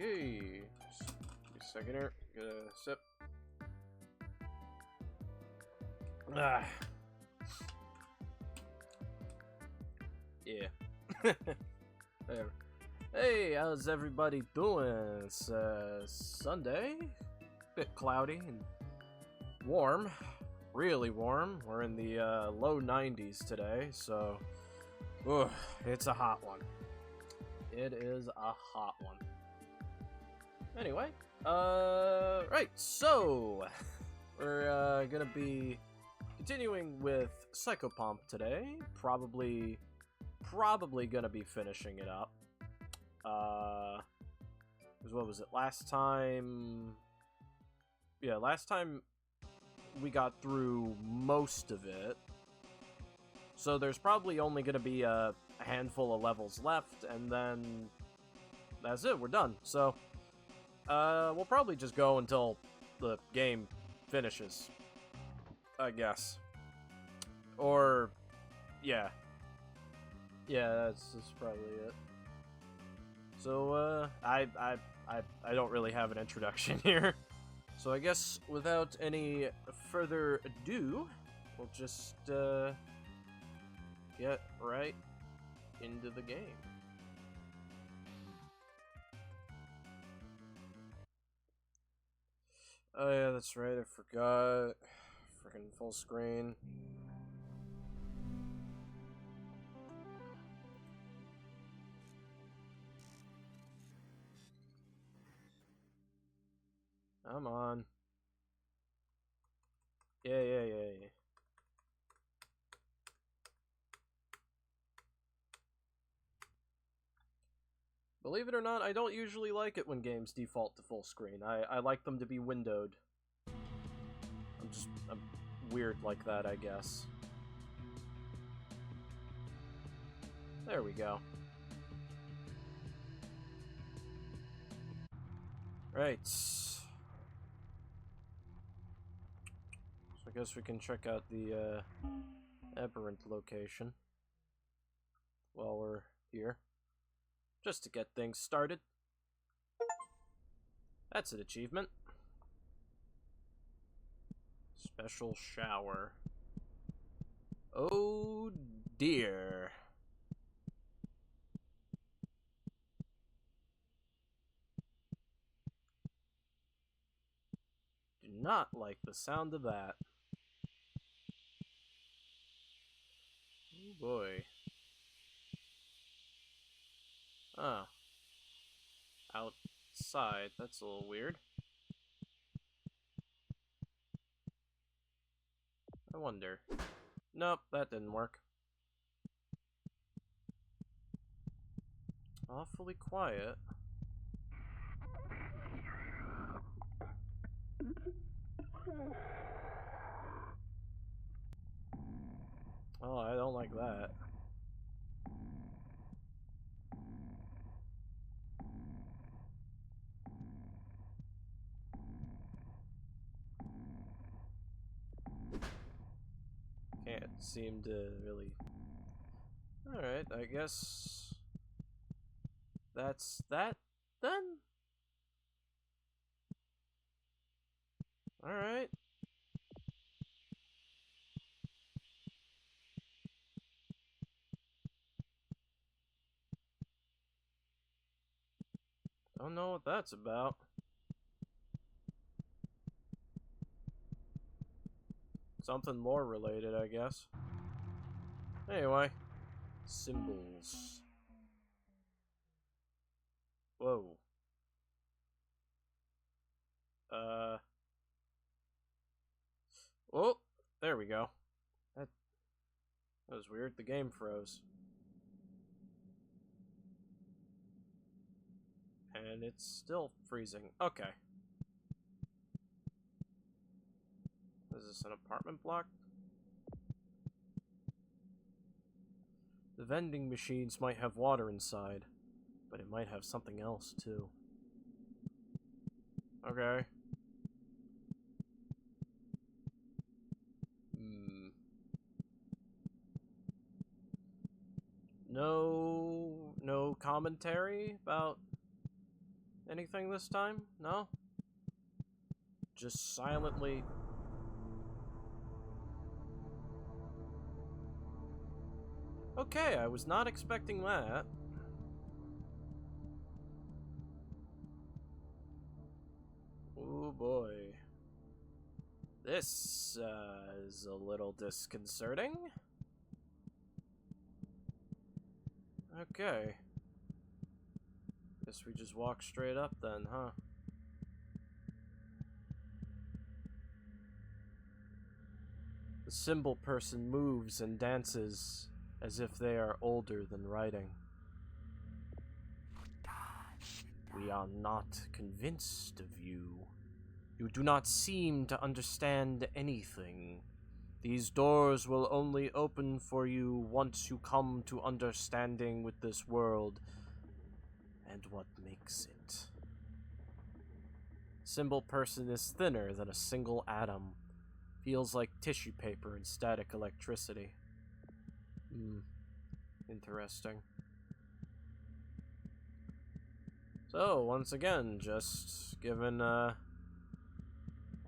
Okay, just give me a second here. Get a sip. Ah. Yeah. Whatever. Hey, how's everybody doing? It's Sunday. Bit cloudy and warm. Really warm. We're in the low 90s today, so it's a hot one. It is a hot one. Anyway, right, so we're gonna be continuing with Psychopomp today. Probably gonna be finishing it up. 'Cause what was it last time? Yeah, last time we got through most of it. So there's probably only gonna be a handful of levels left, and then that's it. We're done. So we'll probably just go until the game finishes, I guess. Or yeah, that's probably it. So I don't really have an introduction here. So I guess without any further ado, we'll just get right into the game. Oh yeah, that's right, I forgot. Freaking full screen. Come on. Yeah. Believe it or not, I don't usually like it when games default to full screen. I like them to be windowed. I'm weird like that, I guess. There we go. Right. So I guess we can check out the aberrant location while we're here. Just to get things started. That's an achievement. Special shower. Oh dear. Do not like the sound of that. Oh boy. Oh. Outside. That's a little weird. I wonder. Nope, that didn't work. Awfully quiet. Oh, I don't like that. Can't seem to really... Alright, I guess... That's that, then? Alright. Don't know what that's about. Something lore related, I guess. Anyway. Symbols. Whoa. Oh, there we go. That was weird. The game froze. And it's still freezing. Okay. Is this an apartment block? The vending machines might have water inside, but it might have something else too. Okay. No commentary about anything this time? No? Just silently... Okay, I was not expecting that. Oh boy. This is a little disconcerting. Okay. Guess we just walk straight up then, huh? The symbol person moves and dances as if they are older than writing. We are not convinced of you. You do not seem to understand anything. These doors will only open for you once you come to understanding with this world and what makes it. Symbol person is thinner than a single atom. Feels like tissue paper and static electricity. Interesting. So, once again, just given a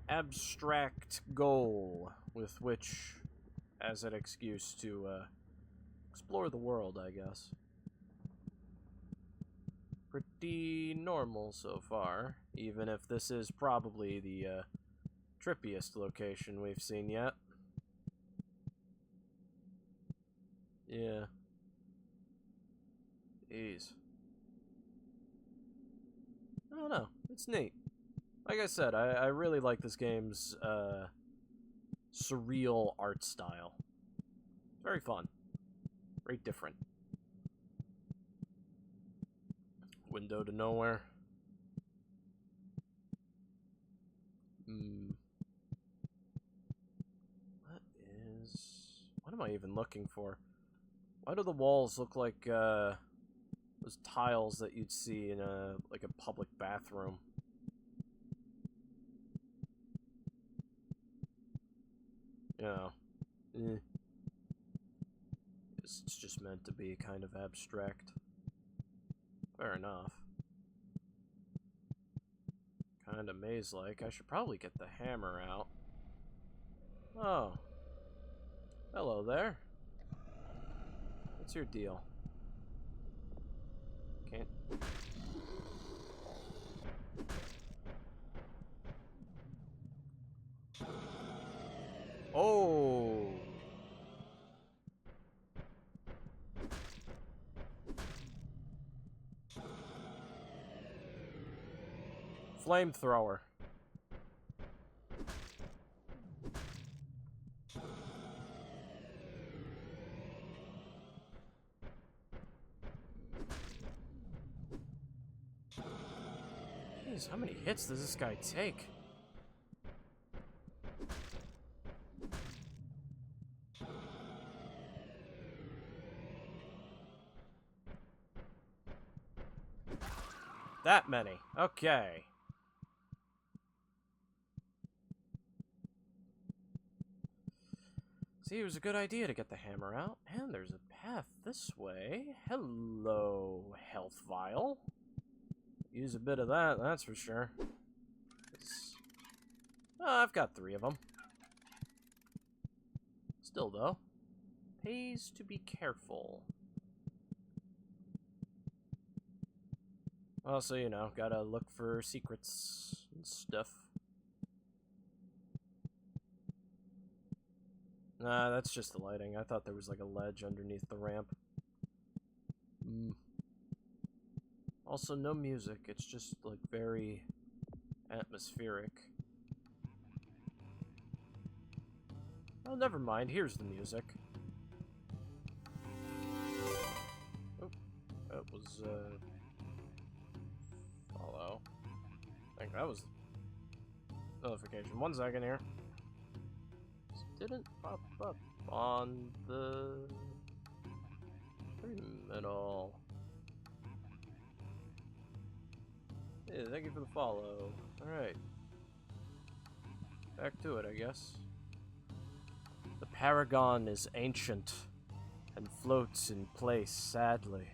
abstract goal with which, as an excuse to explore the world, I guess. Pretty normal so far, even if this is probably the trippiest location we've seen yet. Yeah. Jeez. I don't know. It's neat. Like I said, I really like this game's surreal art style. Very fun. Very different. Window to nowhere. What am I even looking for? Why do the walls look like those tiles that you'd see in a public bathroom? Yeah. It's just meant to be kind of abstract. Fair enough. Kind of maze-like. I should probably get the hammer out. Oh. Hello there. What's your deal? Can't... Oh! Flamethrower. Jeez, how many hits does this guy take? That many. Okay. See, it was a good idea to get the hammer out. And there's a path this way. Hello, health vial. Use a bit of that, that's for sure. Oh, I've got 3 of them. Still, though, pays to be careful. Also, you know, gotta look for secrets and stuff. Nah, that's just the lighting. I thought there was like a ledge underneath the ramp. Also, no music. It's just like very atmospheric. Oh, never mind. Here's the music. Oh, that was, follow. I think that was notification. 1 second here. This didn't pop up on the middle. Yeah, thank you for the follow. Alright. Back to it, I guess. The Paragon is ancient and floats in place sadly.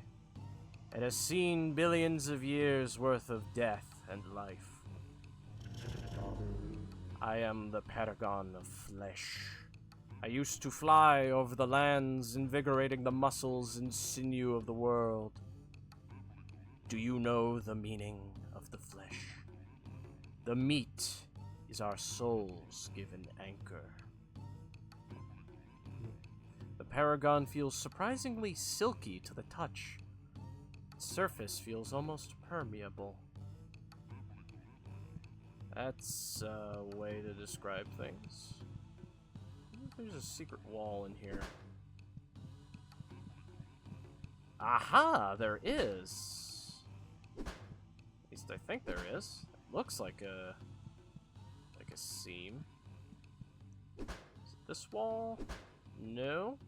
It has seen billions of years worth of death and life. I am the Paragon of Flesh. I used to fly over the lands, invigorating the muscles and sinew of the world. Do you know the meaning of the flesh? The meat is our soul's given anchor. The Paragon feels surprisingly silky to the touch. Its surface feels almost permeable. That's a way to describe things. There's a secret wall in here. Aha! There is! At least I think there is. It looks like a seam. Is it this wall? No.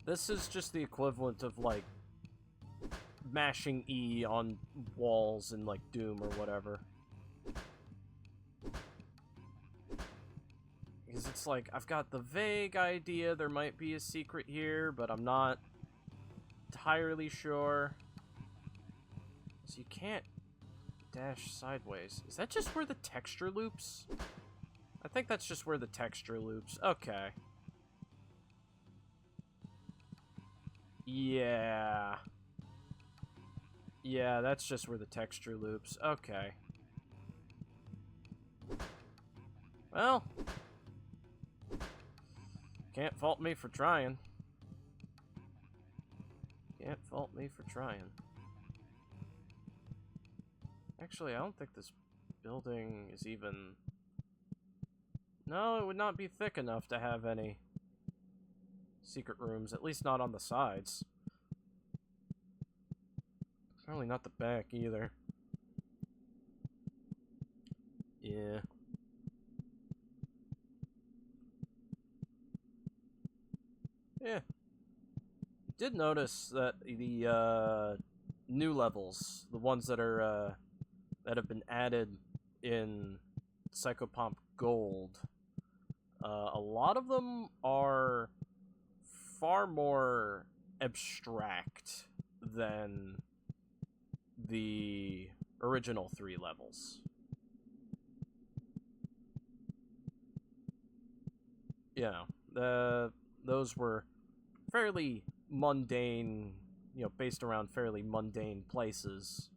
This is just the equivalent of, like, mashing E on walls in, like, Doom or whatever. Because it's like, I've got the vague idea there might be a secret here, but I'm not entirely sure. So you can't dash sideways. Is that just where the texture loops? I think that's just where the texture loops. Okay. Yeah. Yeah, that's just where the texture loops. Okay. Well. Can't fault me for trying. Can't fault me for trying. Actually, I don't think this building is even... No, it would not be thick enough to have any secret rooms, at least not on the sides. Probably not the back either. Yeah. Yeah. Did notice that the new levels, the ones that are that have been added in Psychopomp Gold, a lot of them are far more abstract than the original 3 levels. Yeah, those were fairly mundane, based around fairly mundane places.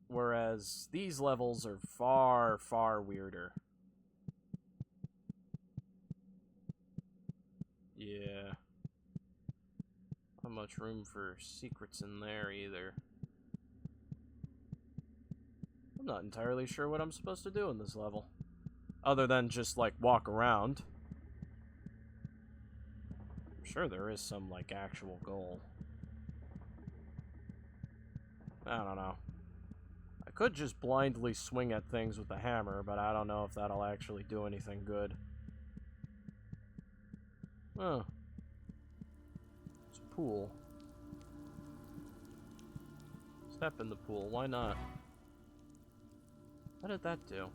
Whereas these levels are far, far weirder. Yeah. Not much room for secrets in there either. I'm not entirely sure what I'm supposed to do in this level. Other than just, like, walk around. I'm sure there is some, like, actual goal. I don't know. I could just blindly swing at things with a hammer, but I don't know if that'll actually do anything good. Oh. It's a pool. Step in the pool, why not? What did that do?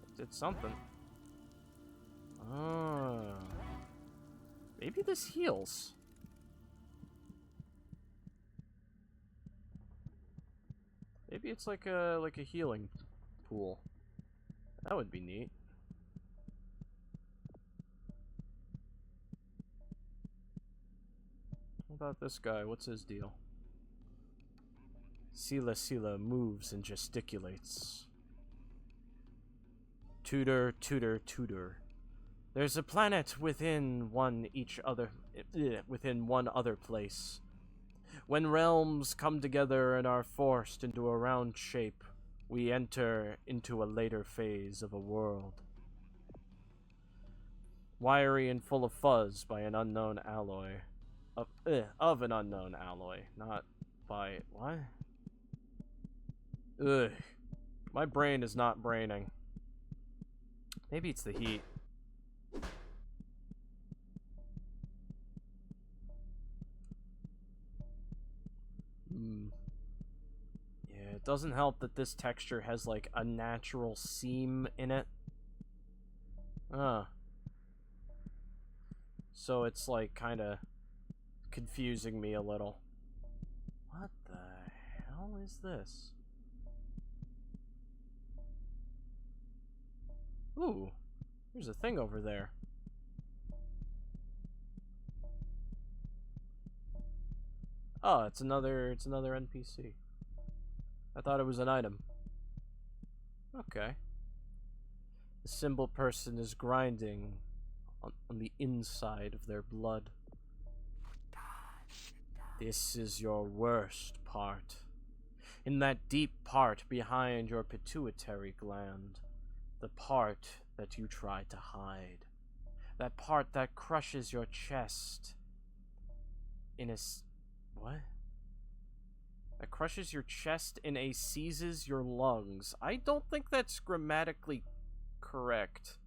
It did something. Oh. Maybe this heals. Maybe it's like a healing pool. That would be neat. What about this guy? What's his deal? Sila moves and gesticulates. Tutor, tutor, tutor. There's a planet within one other place. When realms come together and are forced into a round shape, we enter into a later phase of a world. Wiry and full of fuzz by an unknown alloy. Of an unknown alloy, not by... what? Ugh. My brain is not braining. Maybe it's the heat. Yeah, it doesn't help that this texture has, like, a natural seam in it. So it's, like, kinda confusing me a little. What the hell is this? Ooh, there's a thing over there. Oh, it's another NPC. I thought it was an item. Okay. The symbol person is grinding on the inside of their blood. This is your worst part. In that deep part behind your pituitary gland. The part that you try to hide. That part that crushes your chest in a... what? That crushes your chest in a seizes your lungs. I don't think that's grammatically correct.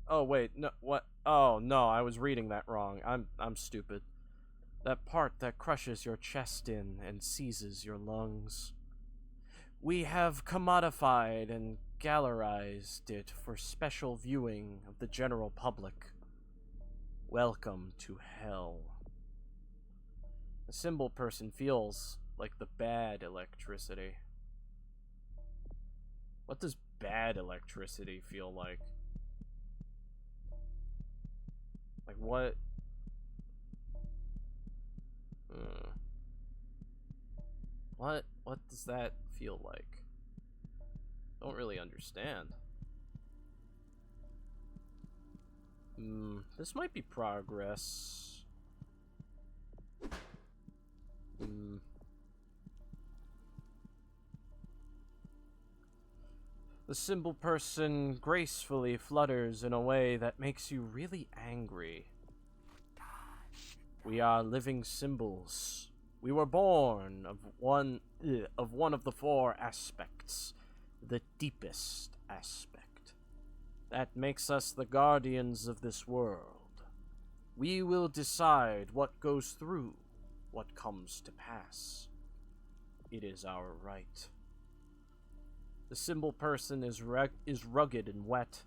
Oh, wait, no, what? Oh, no, I was reading that wrong. I'm stupid. That part that crushes your chest in and seizes your lungs. We have commodified and gallerized it for special viewing of the general public. Welcome to hell. The symbol person feels like the bad electricity. What does bad electricity feel like? Like what? What does that feel like? Don't really understand. This might be progress. The symbol person gracefully flutters in a way that makes you really angry. We are living symbols. We were born of one of the four aspects, the deepest aspect. That makes us the guardians of this world. We will decide what goes through, what comes to pass. It is our right. The symbol person is rugged and wet,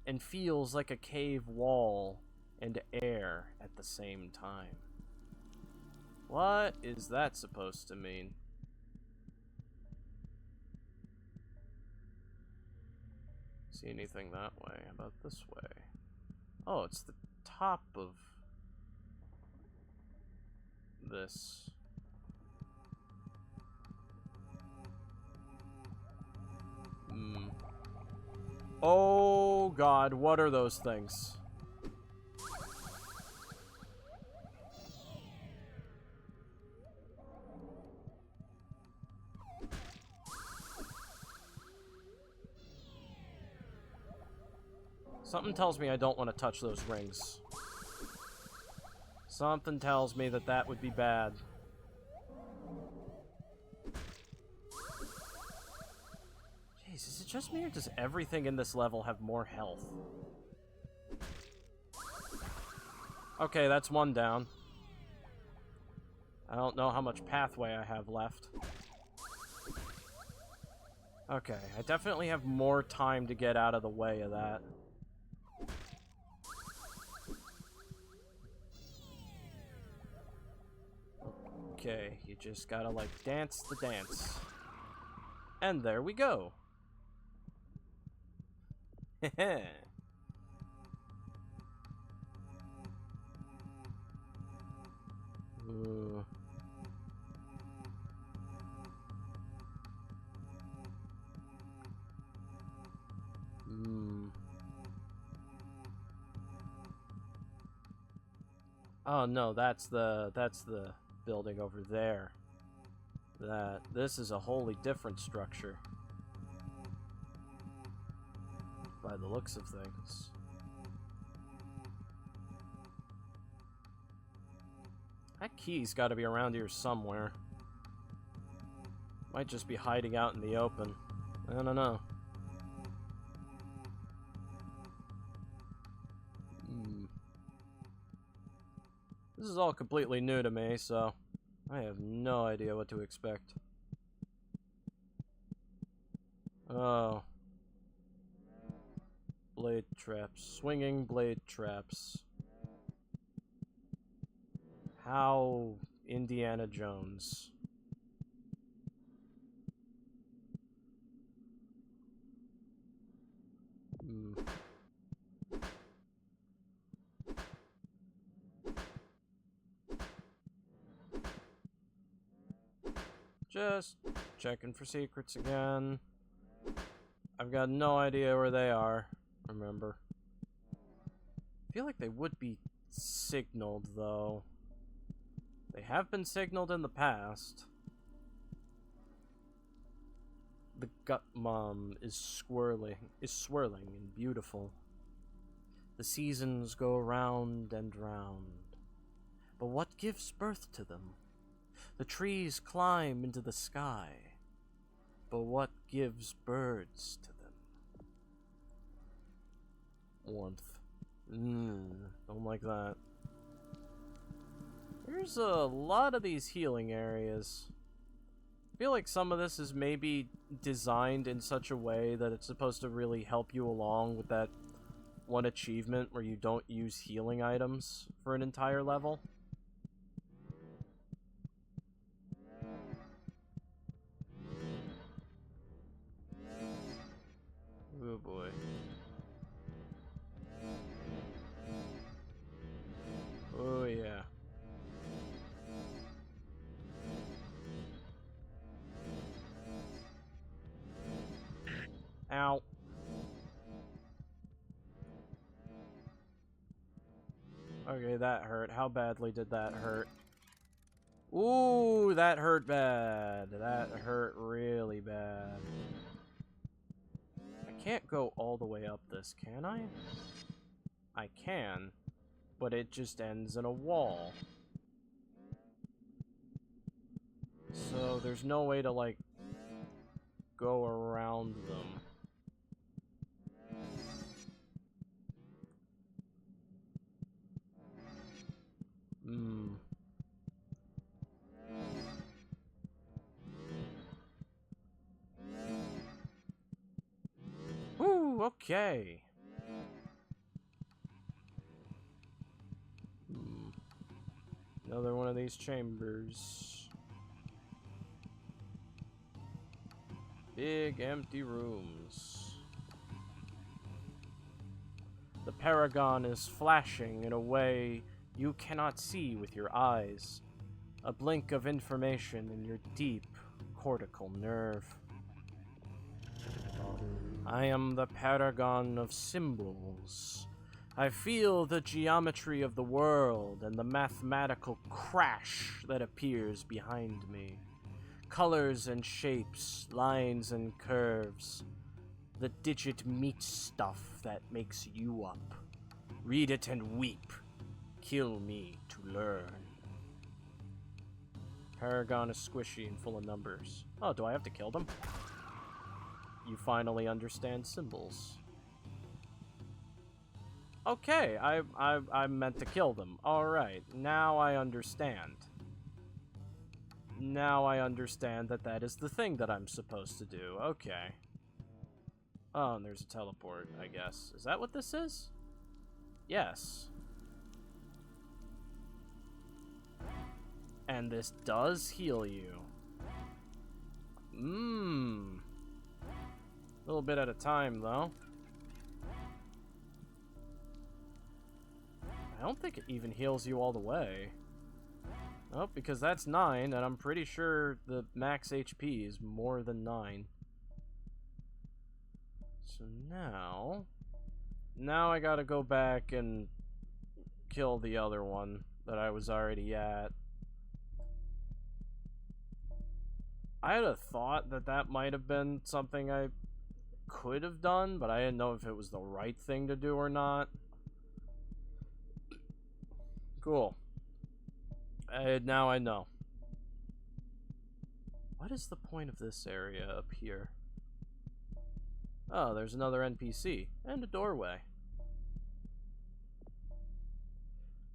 and feels like a cave wall and air at the same time. What is that supposed to mean? See anything that way? How about this way? Oh, it's the top of this. Oh god, what are those things? Something tells me I don't want to touch those rings. Something tells me that that would be bad. Jeez, is it just me or does everything in this level have more health? Okay, that's one down. I don't know how much pathway I have left. Okay, I definitely have more time to get out of the way of that. Okay, you just gotta, like, dance the dance. And there we go. Heh. Ooh. Oh no, that's the building over there. This is a wholly different structure. By the looks of things. That key's gotta be around here somewhere. Might just be hiding out in the open. I don't know. This is all completely new to me, so I have no idea what to expect. Oh. Blade traps. Swinging blade traps. How Indiana Jones. Just checking for secrets again. I've got no idea where they are, remember. I feel like they would be signaled, though. They have been signaled in the past. The gut mom is swirling and beautiful. The seasons go round and round. But what gives birth to them? The trees climb into the sky. But what gives birds to them? Warmth. Don't like that. There's a lot of these healing areas. I feel like some of this is maybe designed in such a way that it's supposed to really help you along with that one achievement where you don't use healing items for an entire level. Oh boy. Oh yeah. Ow. Okay, that hurt. How badly did that hurt? Ooh, that hurt bad. That hurt really bad. can't go all the way up this, can I? I can, but it just ends in a wall. So there's no way to, like, go around them. Woo, okay. Another one of these chambers. Big empty rooms. The Paragon is flashing in a way you cannot see with your eyes. A blink of information in your deep cortical nerve. I am the Paragon of Symbols. I feel the geometry of the world and the mathematical crash that appears behind me. Colors and shapes, lines and curves. The digit meat stuff that makes you up. Read it and weep. Kill me to learn. Paragon is squishy and full of numbers. Oh, do I have to kill them? You finally understand symbols. Okay, I meant to kill them. Alright, now I understand. Now I understand that that is the thing that I'm supposed to do. Okay. Oh, and there's a teleport, I guess. Is that what this is? Yes. And this does heal you. A little bit at a time, though. I don't think it even heals you all the way. Oh, because that's 9, and I'm pretty sure the max HP is more than 9. So now I gotta go back and kill the other one that I was already at. I had a thought that that might have been something I could have done, but I didn't know if it was the right thing to do or not. Cool. Now I know. What is the point of this area up here? Oh, there's another NPC and a doorway.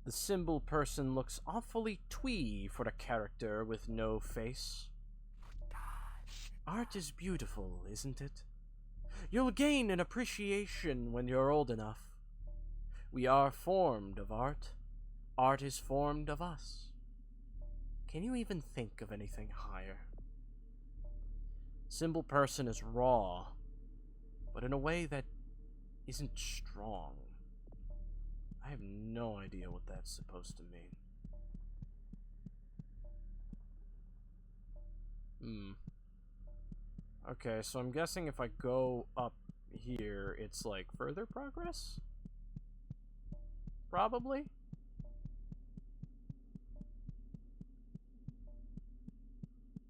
The symbol person looks awfully twee for a character with no face. Art is beautiful, isn't it? You'll gain an appreciation when you're old enough. We are formed of art. Art is formed of us. Can you even think of anything higher? Symbol person is raw, but in a way that isn't strong. I have no idea what that's supposed to mean. Okay, so I'm guessing if I go up here, it's like further progress? Probably?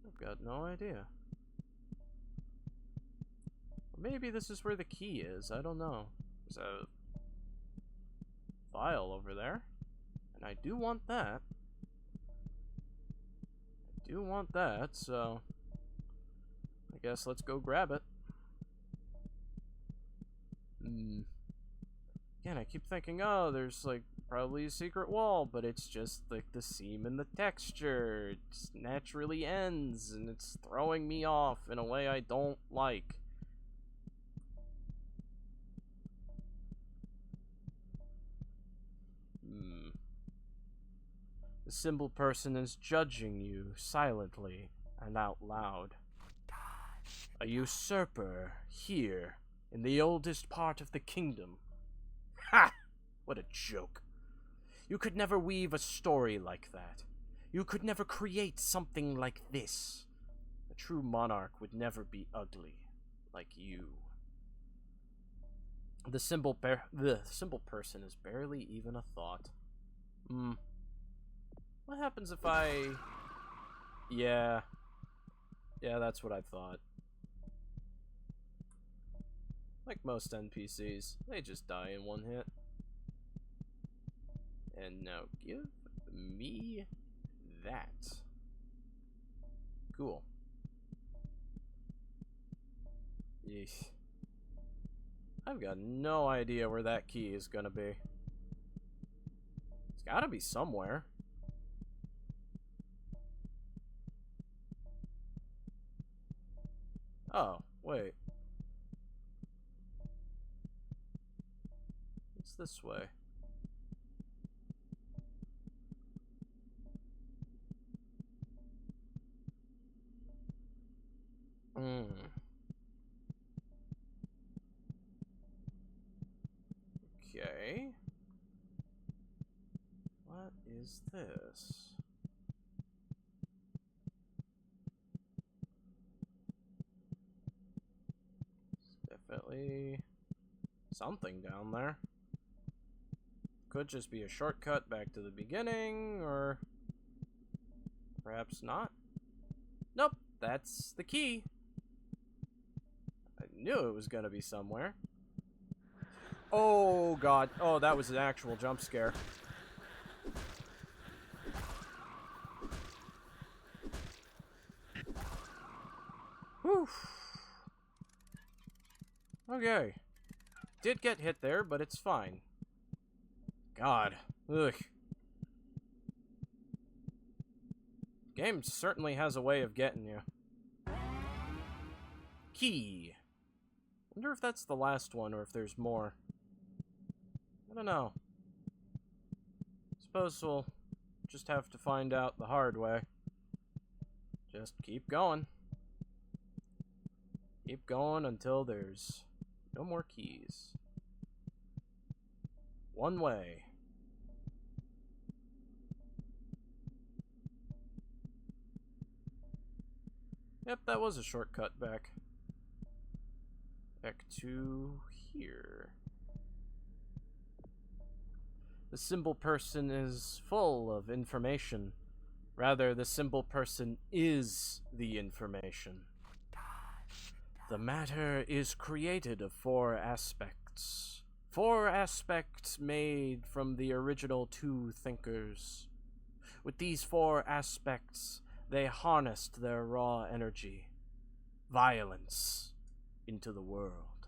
I've got no idea. Maybe this is where the key is, I don't know. There's a file over there, and I do want that. I do want that, so I guess let's go grab it. Again, I keep thinking, oh, there's like probably a secret wall, but it's just like the seam in the texture. It just naturally ends, and it's throwing me off in a way I don't like. The symbol person is judging you silently and out loud. A usurper here in the oldest part of the kingdom. Ha! What a joke. You could never weave a story like that. You could never create something like this. A true monarch would never be ugly like you. The symbol person is barely even a thought. What happens if I... Yeah, that's what I thought. Like most NPCs, they just die in one hit. And now give me that. Cool. Yeesh. I've got no idea where that key is gonna be. It's gotta be somewhere. Oh, wait. It's this way. Okay. What is this? Definitely something down there. Could just be a shortcut back to the beginning, or perhaps not. Nope, that's the key. I knew it was gonna be somewhere. Oh god. Oh, that was an actual jump scare. Whew. Okay. Did get hit there, but it's fine. God. Ugh. Game certainly has a way of getting you. Key. Wonder if that's the last one or if there's more. I don't know. Suppose we'll just have to find out the hard way. Just keep going. Keep going until there's no more keys. One way. Yep, that was a shortcut back. Back to here. The simple person is full of information. Rather, the simple person is the information. The matter is created of 4 aspects. 4 aspects made from the original 2 thinkers. With these 4 aspects, they harnessed their raw energy, violence, into the world.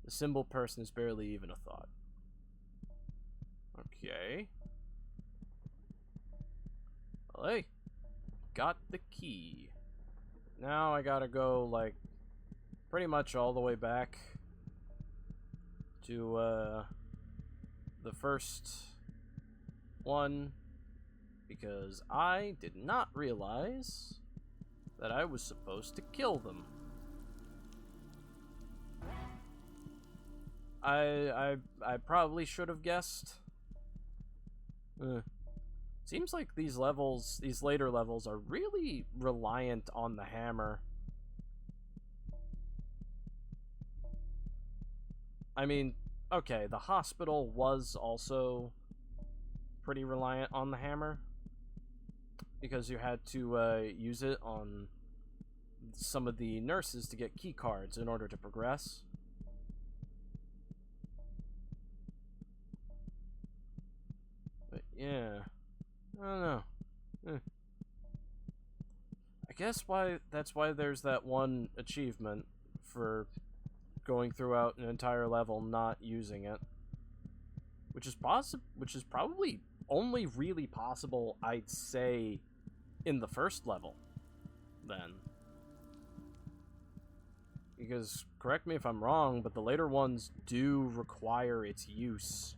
The simple person is barely even a thought. Okay. Well, hey, got the key. Now I gotta go, like, pretty much all the way back to, the first one, because I did not realize that I was supposed to kill them. I probably should have guessed. Seems like these levels, these later levels, are really reliant on the hammer. I mean, okay, the hospital was also pretty reliant on the hammer, because you had to use it on some of the nurses to get key cards in order to progress. But yeah, I don't know. I guess that's why there's that one achievement for going throughout an entire level not using it, which is probably only really possible, I'd say, in the first level. Then, because correct me if I'm wrong, but the later ones do require its use.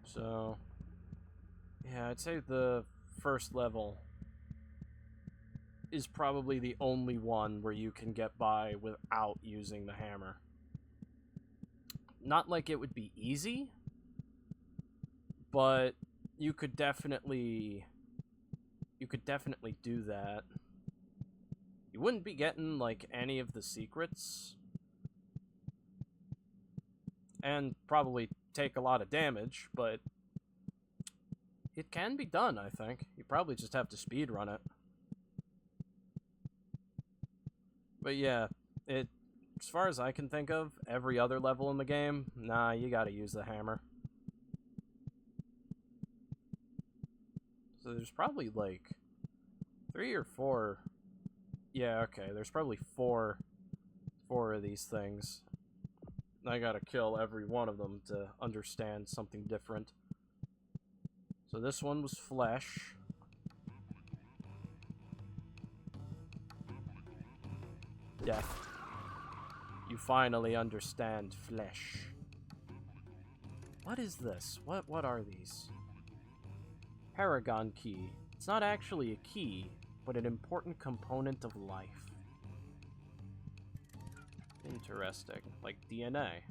So, yeah, I'd say the first level is probably the only one where you can get by without using the hammer. Not like it would be easy, but you could definitely do that. You wouldn't be getting, like, any of the secrets, and probably take a lot of damage, but it can be done, I think. You probably just have to speedrun it. But yeah, as far as I can think of, every other level in the game, nah, you gotta use the hammer. So there's probably like 3 or 4. Yeah, okay, there's probably four of these things. I gotta kill every one of them to understand something different. So this one was flesh. Death. You finally understand flesh. What is this? What are these? Paragon key. It's not actually a key, but an important component of life. Interesting. Like DNA.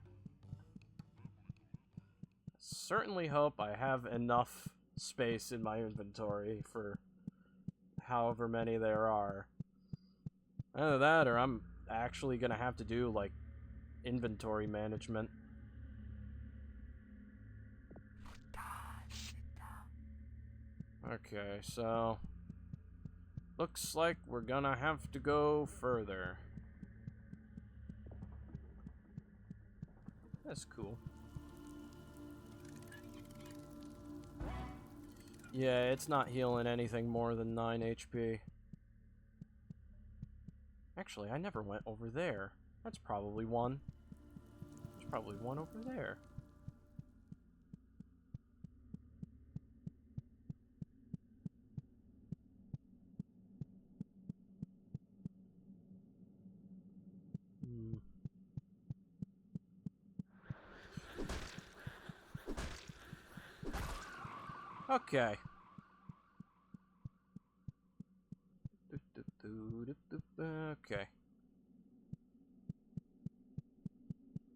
Certainly hope I have enough space in my inventory for however many there are. Either that, or I'm actually gonna have to do, like, inventory management. Okay, so... looks like we're gonna have to go further. That's cool. Yeah, it's not healing anything more than 9 HP. Actually, I never went over there. That's probably one. There's probably one over there. Okay. Okay.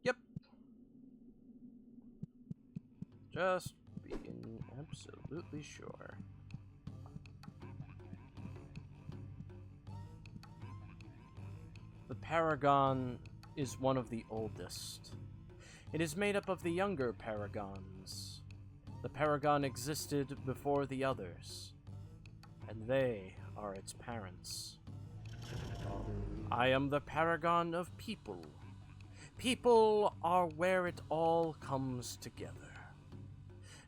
Yep. Just being absolutely sure. The Paragon is one of the oldest. It is made up of the younger Paragons. The Paragon existed before the others, and they are its parents. I am the Paragon of people. People are where it all comes together.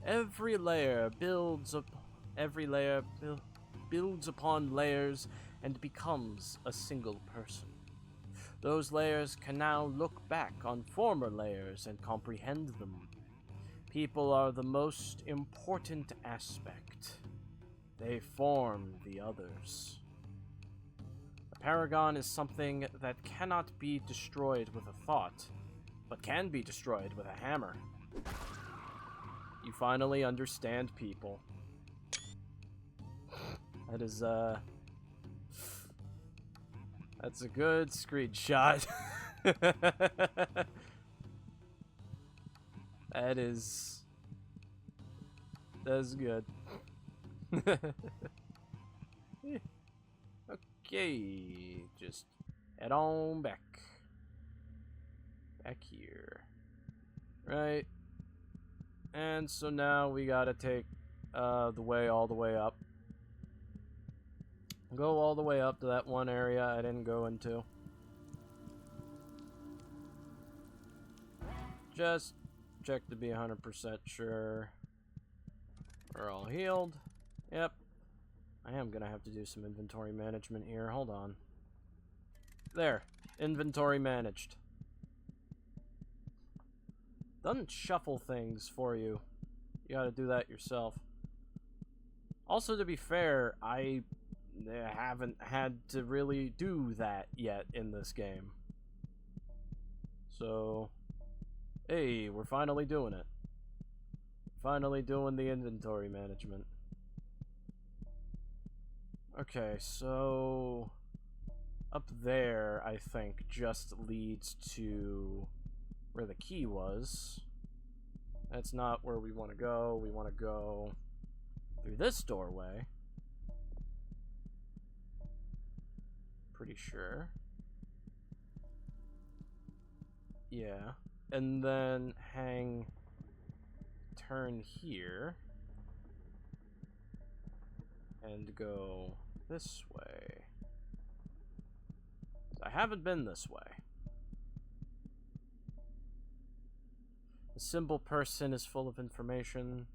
Every layer builds upon layers and becomes a single person. Those layers can now look back on former layers and comprehend them. People are the most important aspect. They form the others. A paragon is something that cannot be destroyed with a thought, but can be destroyed with a hammer. You finally understand people. That is, that's a good screenshot. That's good. Okay, just head on back. Back here. Right. And so now we gotta take the way all the way up. Go all the way up to that one area I didn't go into. Just check to be 100% sure. We're all healed. Yep. I am gonna have to do some inventory management here. Hold on. There. Inventory managed. Doesn't shuffle things for you. You gotta do that yourself. Also, to be fair, I haven't had to really do that yet in this game. So, hey, we're finally doing it. Finally doing the inventory management. Okay, so up there, I think, just leads to where the key was. That's not where we want to go. We want to go through this doorway. Pretty sure. Yeah. And then turn here and go this way. I haven't been this way. The symbol person is full of information.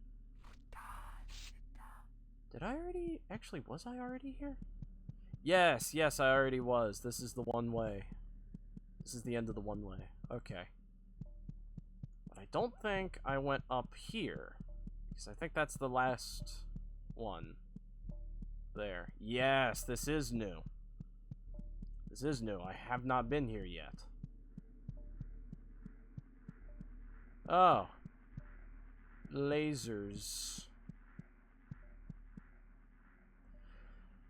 Did I already... Actually, was I already here? Yes, yes, I already was. This is the one way. This is the end of the one way. Okay. But I don't think I went up here. Because I think that's the last one. There. Yes, this is new. This is new. I have not been here yet. Oh. Lasers.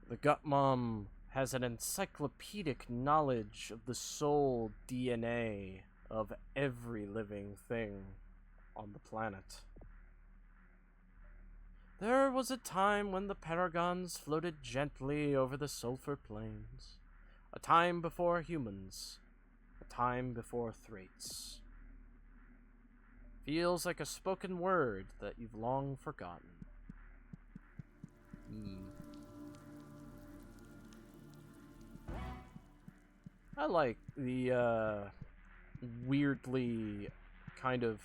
The Gut Mom has an encyclopedic knowledge of the soul DNA of every living thing on the planet. There was a time when the paragons floated gently over the sulfur plains. A time before humans. A time before thraits. Feels like a spoken word that you've long forgotten. I like the, weirdly kind of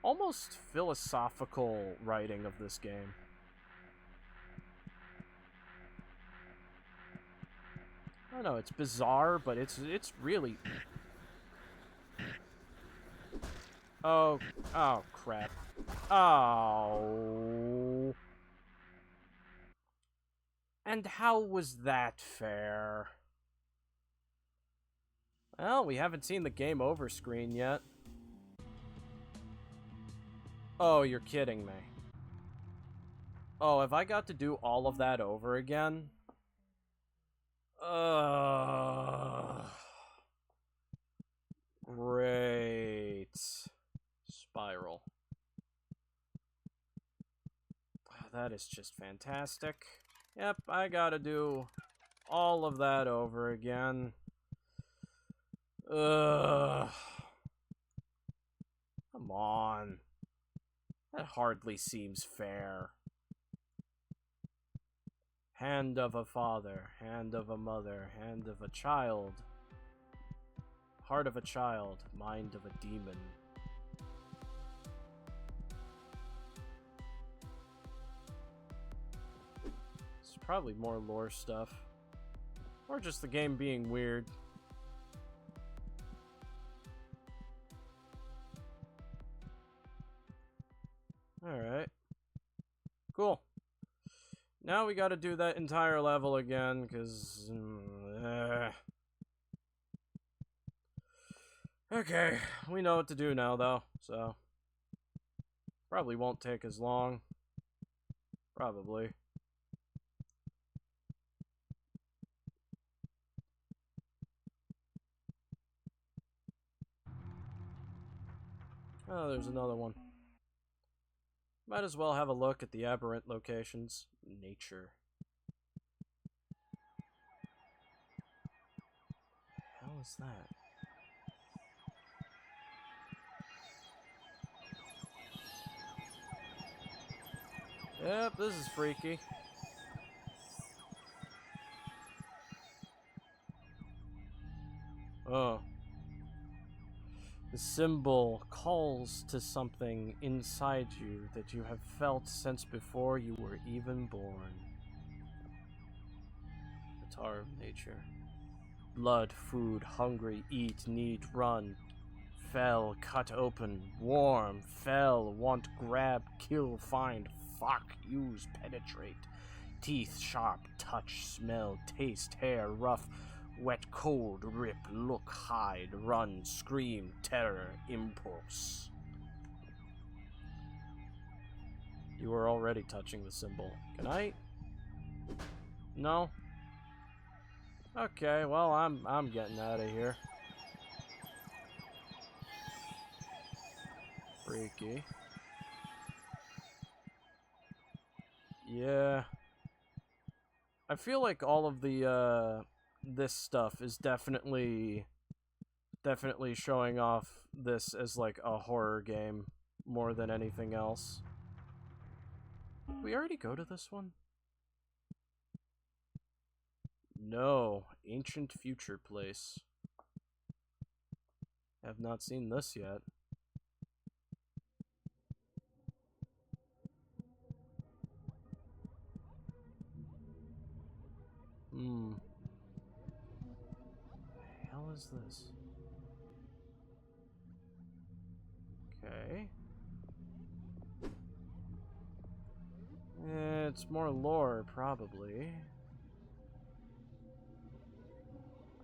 almost philosophical writing of this game. I don't know, it's bizarre, but it's really... Oh crap. Oh. And how was that fair? Well, we haven't seen the game over screen yet. Oh, you're kidding me. Oh, have I got to do all of that over again? Great. Spiral. Oh, that is just fantastic. Yep, I gotta do all of that over again. Ugh. Come on. That hardly seems fair. Hand of a father, hand of a mother, hand of a child. Heart of a child, mind of a demon. It's probably more lore stuff. Or just the game being weird. Alright. Cool. Now we gotta do that entire level again, because... Okay, we know what to do now, though, so... Probably won't take as long. Probably. Oh, there's another one. Might as well have a look at the aberrant locations. Nature. What the hell is that? Yep, this is freaky. Oh. The symbol calls to something inside you that you have felt since before you were even born. Guitar of nature. Blood, food, hungry, eat, need, run. Fell, cut open, warm, fell, want, grab, kill, find, fuck, use, penetrate. Teeth, sharp, touch, smell, taste, hair, rough, wet, cold, rip, look, hide, run, scream, terror, impulse. You were already touching the symbol. Can I? No? Okay, well, I'm getting out of here. Freaky. Yeah. I feel like all of the, this stuff is definitely showing off this as, like, a horror game more than anything else. Did we already go to this one? No. Ancient future place. Have not seen this yet. What the hell is this? Okay. It's more lore, probably.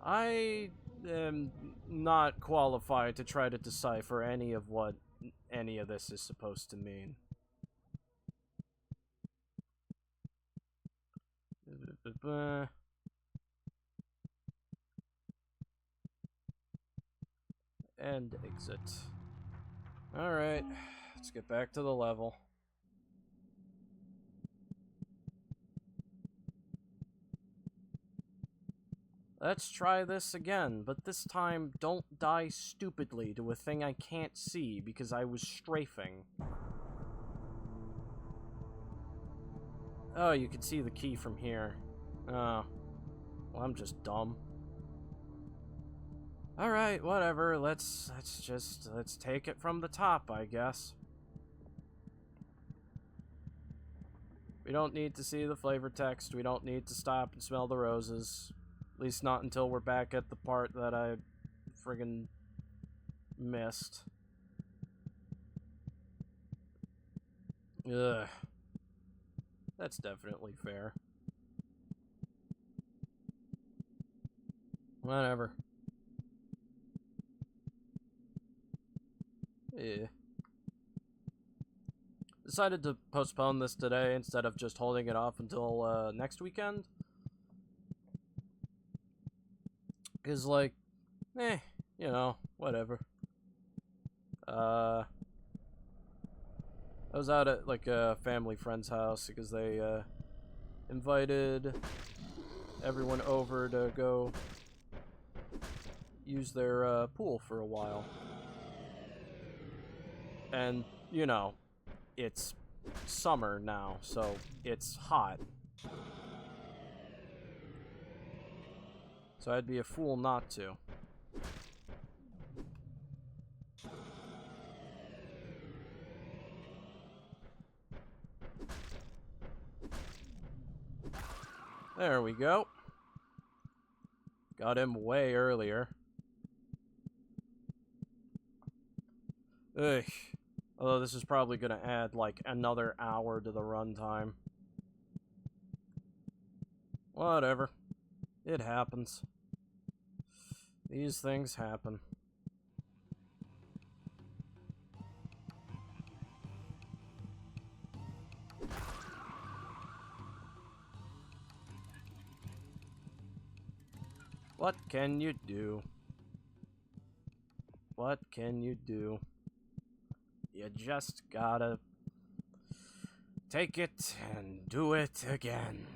I am not qualified to try to decipher any of what any of this is supposed to mean. And exit. Alright, let's get back to the level. Let's try this again, but this time don't die stupidly to a thing I can't see because I was strafing. Oh, you can see the key from here. Oh. Well, I'm just dumb. Alright, whatever. Let's take it from the top, I guess. We don't need to see the flavor text. We don't need to stop and smell the roses. At least not until we're back at the part that I friggin' missed. Ugh. That's definitely fair. Whatever. Yeah. Decided to postpone this today instead of just holding it off until next weekend. Because, like, you know, whatever. I was out at, like, a family friend's house because they, invited everyone over to go use their, pool for a while. And, you know, it's summer now, so it's hot. So I'd be a fool not to. There we go. Got him way earlier. Ugh. Although this is probably gonna add like another hour to the runtime. Whatever. It happens. These things happen. What can you do? What can you do? You just gotta take it and do it again.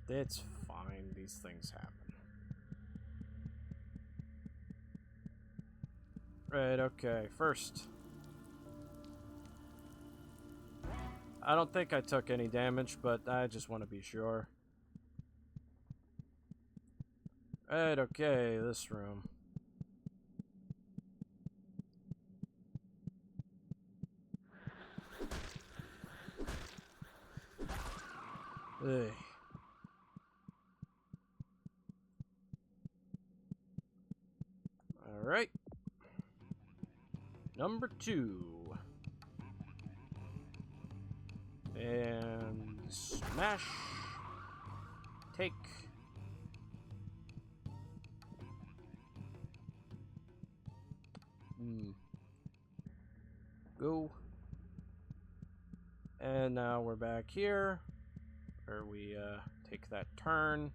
It's fine, these things happen. Right, okay, first. I don't think I took any damage, but I just want to be sure. Right, okay, this room. Ugh. Alright. Number 2. And smash. Take. Go. And now we're back here, where we take that turn.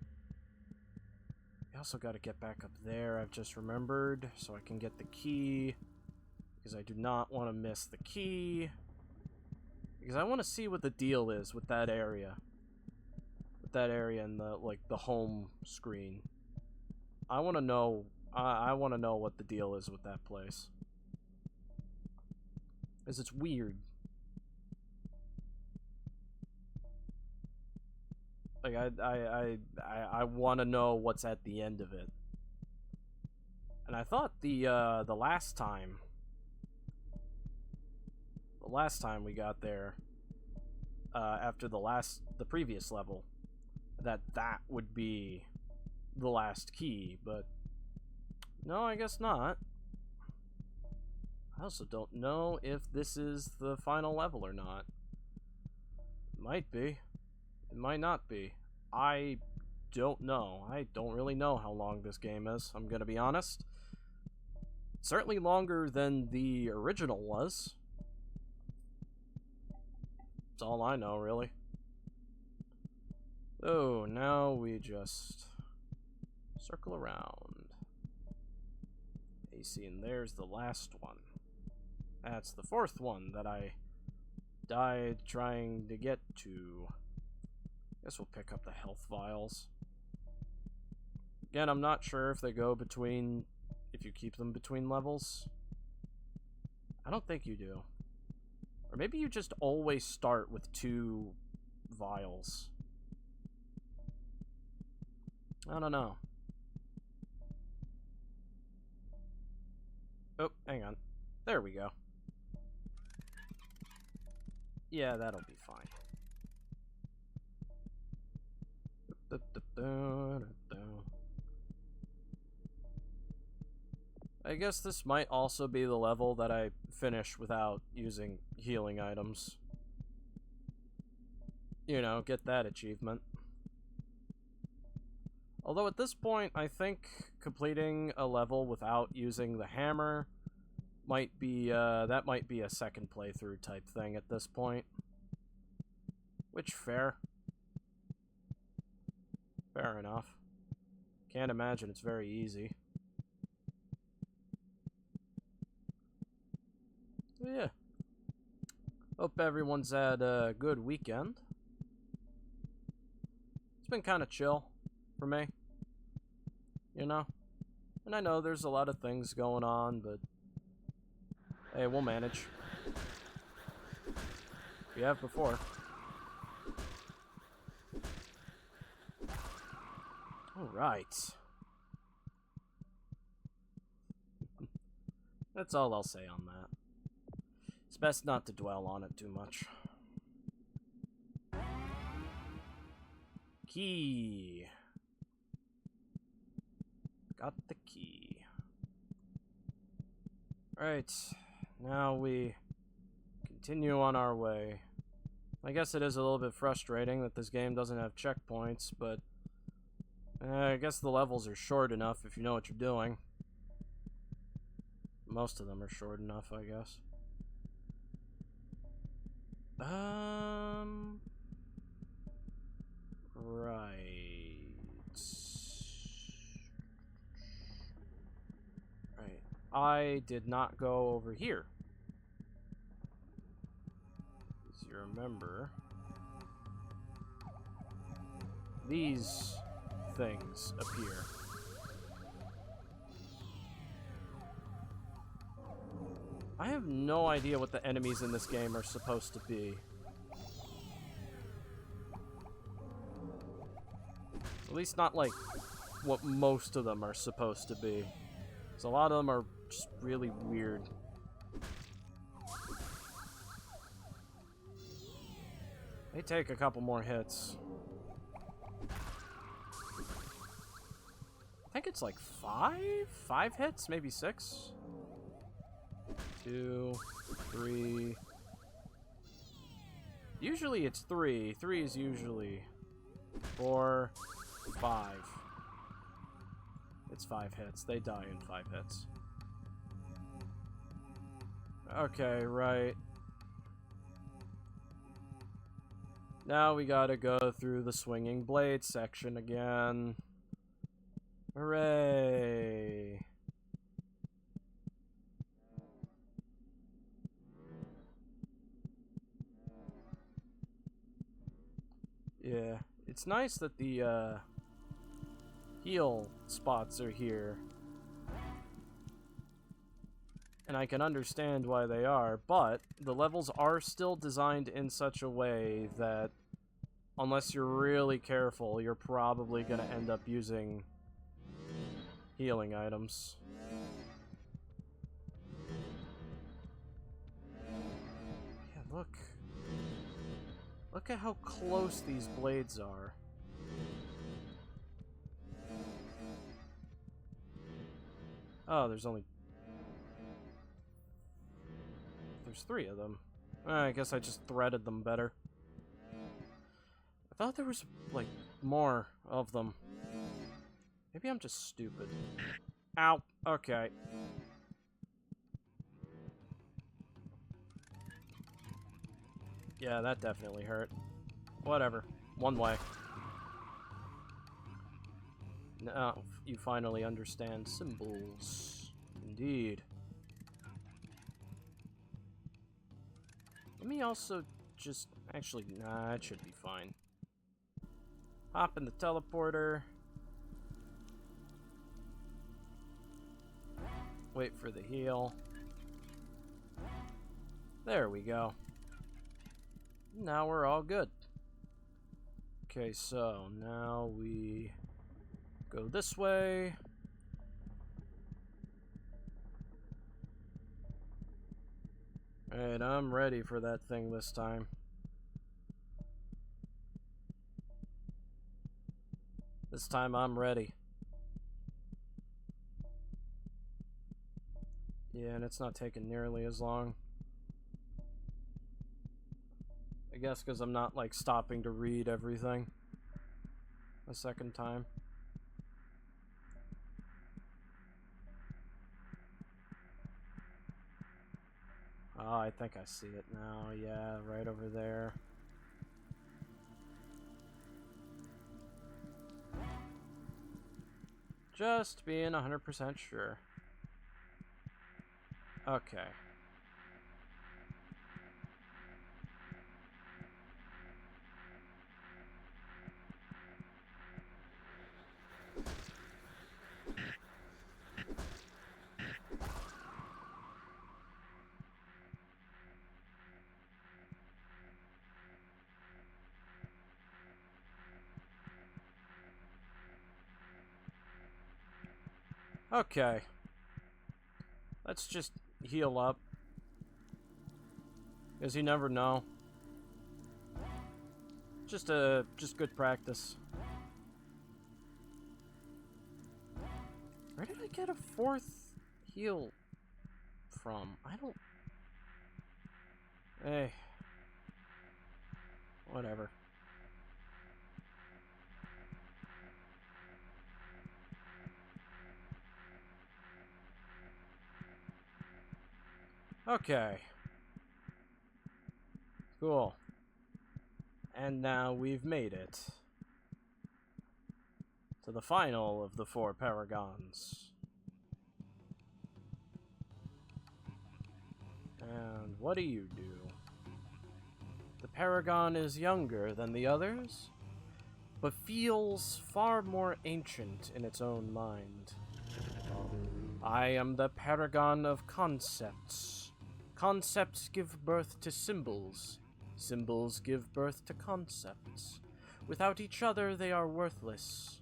We also got to get back up there, I've just remembered, so I can get the key, because I do not want to miss the key, because I want to see what the deal is with that area. With that area in the, like, the home screen. I want to know, I want to know what the deal is with that place. Because it's weird. Like, I want to know what's at the end of it. And I thought the last time we got there, after the previous level, that would be the last key, but no, I guess not. I also don't know if this is the final level or not. It might be. It might not be. I don't know. I don't really know how long this game is, I'm gonna be honest. It's certainly longer than the original was. That's all I know, really. Oh, now we just circle around. AC, and there's the last one. That's the fourth one that I died trying to get to. Guess we'll pick up the health vials. Again, I'm not sure if they go between, if you keep them between levels. I don't think you do. Or maybe you just always start with 2 vials. I don't know. Oh, hang on. There we go. Yeah, that'll be fine. I guess this might also be the level that I finish without using healing items. You know, get that achievement. Although at this point, I think completing a level without using the hammer might be, that might be a second playthrough type thing at this point. Which, fair. Fair enough. Can't imagine it's very easy. So yeah. Hope everyone's had a good weekend. It's been kind of chill for me. You know? And I know there's a lot of things going on, but hey, we'll manage. We have before. Alright. That's all I'll say on that. It's best not to dwell on it too much. Key. Got the key. Alright. Now we continue on our way. I guess it is a little bit frustrating that this game doesn't have checkpoints, but I guess the levels are short enough if you know what you're doing. Most of them are short enough, I guess. Right. Right. I did not go over here. As you remember, these things appear. I have no idea what the enemies in this game are supposed to be. At least not like what most of them are supposed to be. So a lot of them are just really weird. They take a couple more hits. I think it's like 5 hits, maybe 6. 2, 3. Usually it's 3. 3 is usually 4, 5. It's 5 hits. They die in 5 hits. Okay, right. Now we gotta go through the swinging blade section again. Hooray! Yeah, it's nice that the heal spots are here. And I can understand why they are, but the levels are still designed in such a way that unless you're really careful, you're probably gonna end up using healing items. Yeah, look. Look at how close these blades are. Oh, there's 3 of them. I guess I just threaded them better. I thought there was, like, more of them. Maybe I'm just stupid. Ow! Okay. Yeah, that definitely hurt. Whatever. One way. Now, you finally understand symbols. Indeed. Let me also just... Actually, nah, it should be fine. Hop in the teleporter. Wait for the heal. There we go. Now we're all good. Okay, so now we go this way. Alright, I'm ready for that thing this time. This time I'm ready. Yeah, and it's not taking nearly as long. I guess because I'm not, like, stopping to read everything a second time. Oh, I think I see it now. Yeah, right over there. Just being 100% sure. Okay. Okay. Let's just heal up. Because you never know. Just good practice. Where did I get a 4th heal from? I don't... Hey. Whatever. Okay. Cool. And now we've made it to the final of the 4 paragons. And what do you do? The paragon is younger than the others, but feels far more ancient in its own mind. I am the paragon of concepts. Concepts give birth to symbols. Symbols give birth to concepts. Without each other, they are worthless.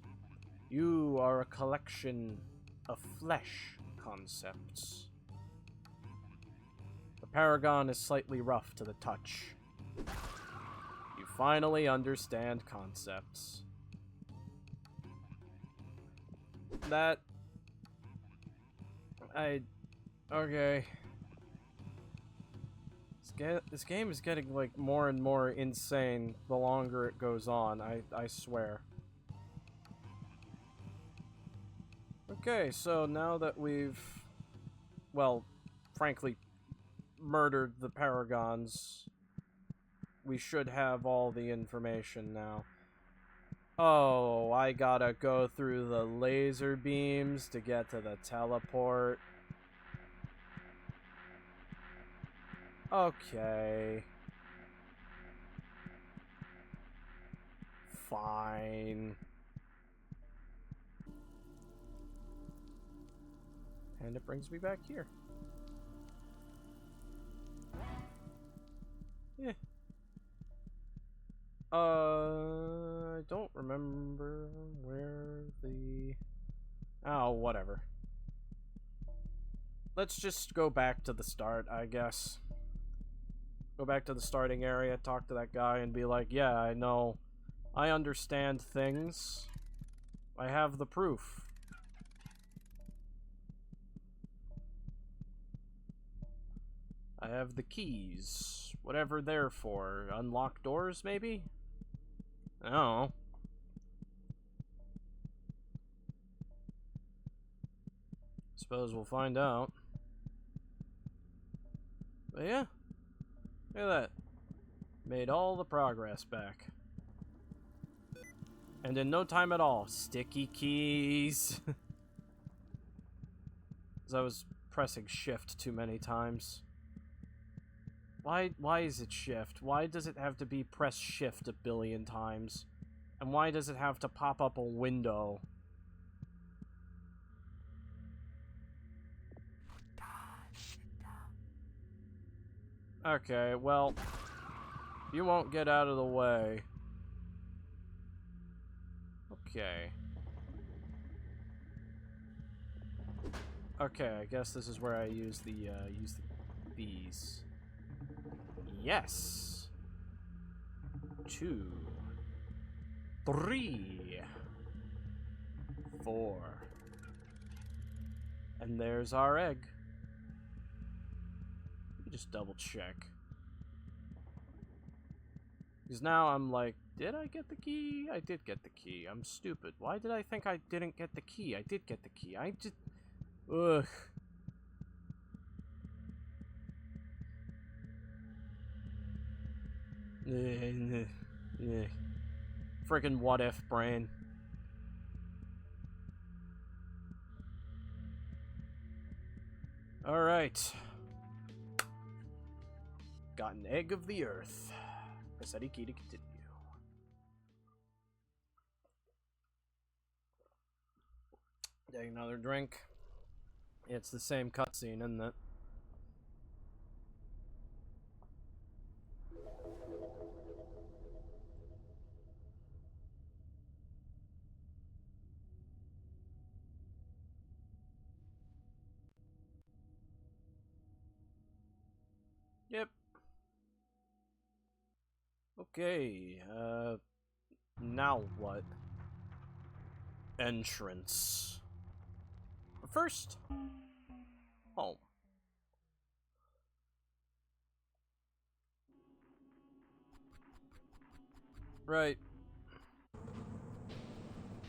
You are a collection of flesh concepts. The paragon is slightly rough to the touch. You finally understand concepts. Okay. This game is getting, like, more and more insane the longer it goes on, I swear. Okay, so now that we've, well, frankly, murdered the paragons, we should have all the information now. Oh, I gotta go through the laser beams to get to the teleport. Okay. Fine. And it brings me back here. Yeah. I don't remember where the... Oh, whatever. Let's just go back to the start, I guess. Go back to the starting area, talk to that guy, and be like, yeah, I know. I understand things. I have the proof. I have the keys. Whatever they're for. Unlock doors, maybe? I don't know. Suppose we'll find out. But yeah. Look at that. Made all the progress back. And in no time at all. Sticky keys. Because I was pressing shift too many times. Why is it shift? Why does it have to be press shift a billion times? And why does it have to pop up a window? Okay, well, you won't get out of the way. Okay. Okay, I guess this is where I use these. Yes. 2, 3, 4. And there's our egg. Just double check. Because now I'm like, did I get the key? I did get the key. I'm stupid. Why did I think I didn't get the key? I did get the key. I just... Ugh. Friggin' what if brain. Alright. Got an egg of the earth. Press any key to continue. Take another drink. It's the same cutscene, isn't it? Yep. Okay, now what? Entrance. But first, home. Right.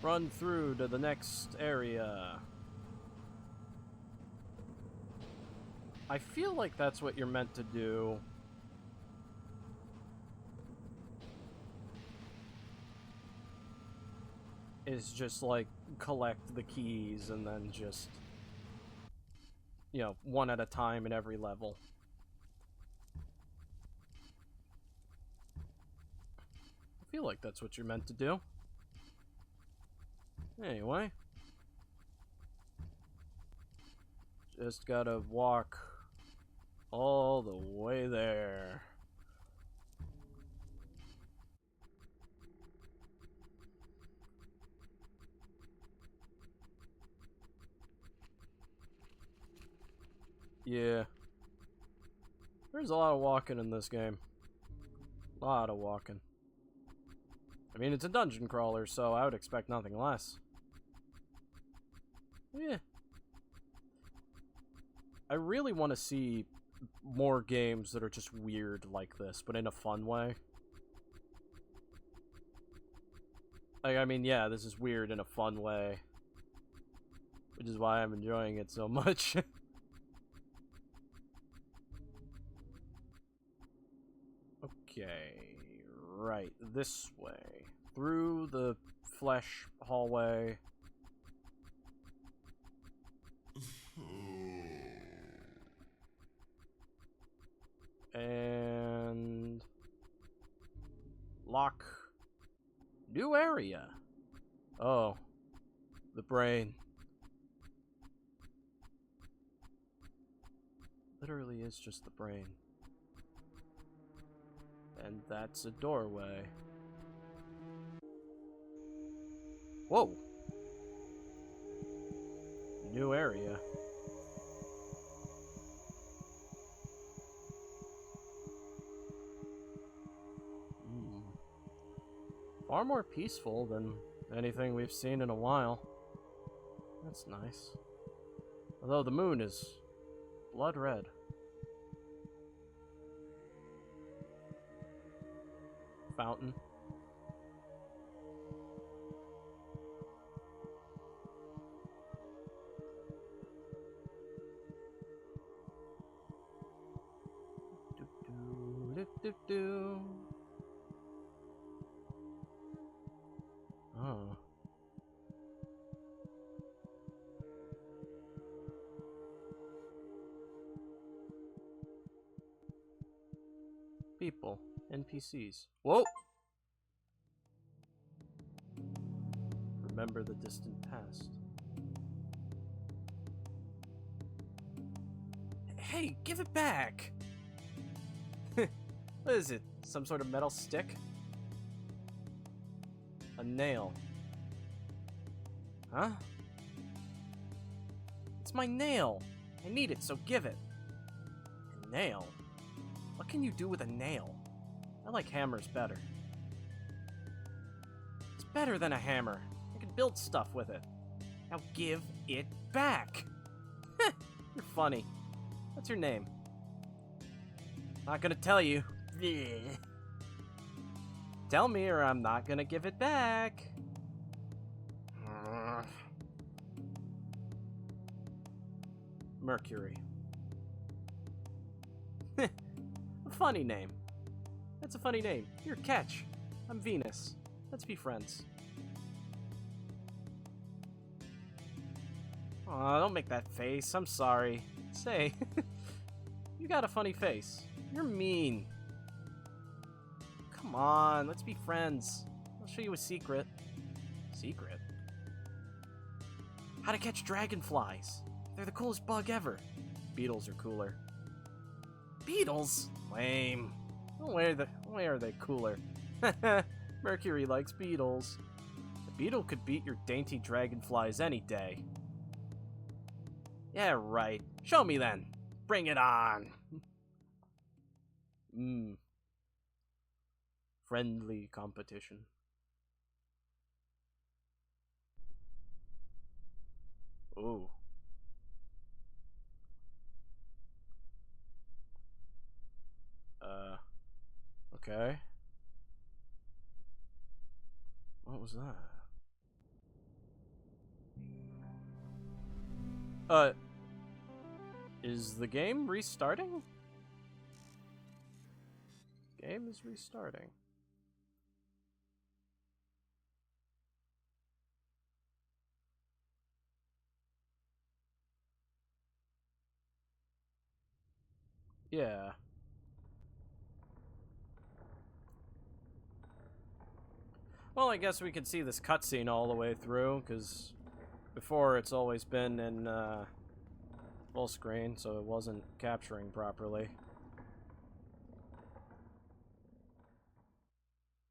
Run through to the next area. I feel like that's what you're meant to do. Is just, like, collect the keys and then just, you know, one at a time in every level. I feel like that's what you're meant to do. Anyway. Just gotta walk all the way there. Yeah. There's a lot of walking in this game. A lot of walking. I mean, it's a dungeon crawler, so I would expect nothing less. Yeah. I really want to see more games that are just weird like this, but in a fun way. Like, I mean, yeah, this is weird in a fun way. Which is why I'm enjoying it so much. Okay, right, this way. Through the flesh hallway. And... lock. New area. Oh. The brain. Literally is just the brain. And that's a doorway. Whoa. New area. Far more peaceful than anything we've seen in a while. That's nice. Although the moon is blood red. Fountain. Do. Oh. People. NPCs. Whoa! Remember the distant past. Hey, give it back! What is it? Some sort of metal stick? A nail. Huh? It's my nail! I need it, so give it. A nail? What can you do with a nail? I like hammers better. It's better than a hammer. I can build stuff with it. Now give it back! You're funny. What's your name? Not gonna tell you. Tell me or I'm not gonna give it back. Mercury. A funny name. That's a funny name. You're Catch. I'm Venus. Let's be friends. Aw, don't make that face. I'm sorry. Say, you got a funny face. You're mean. Come on, let's be friends. I'll show you a secret. Secret? How to catch dragonflies. They're the coolest bug ever. Beetles are cooler. Beetles? Lame. Why are they cooler? Mercury likes beetles. A beetle could beat your dainty dragonflies any day. Yeah, right. Show me then. Bring it on. Friendly competition. Ooh. Okay. What was that? Is the game restarting? Game is restarting. Yeah. Well, I guess we could see this cutscene all the way through, because before it's always been in full screen, so it wasn't capturing properly.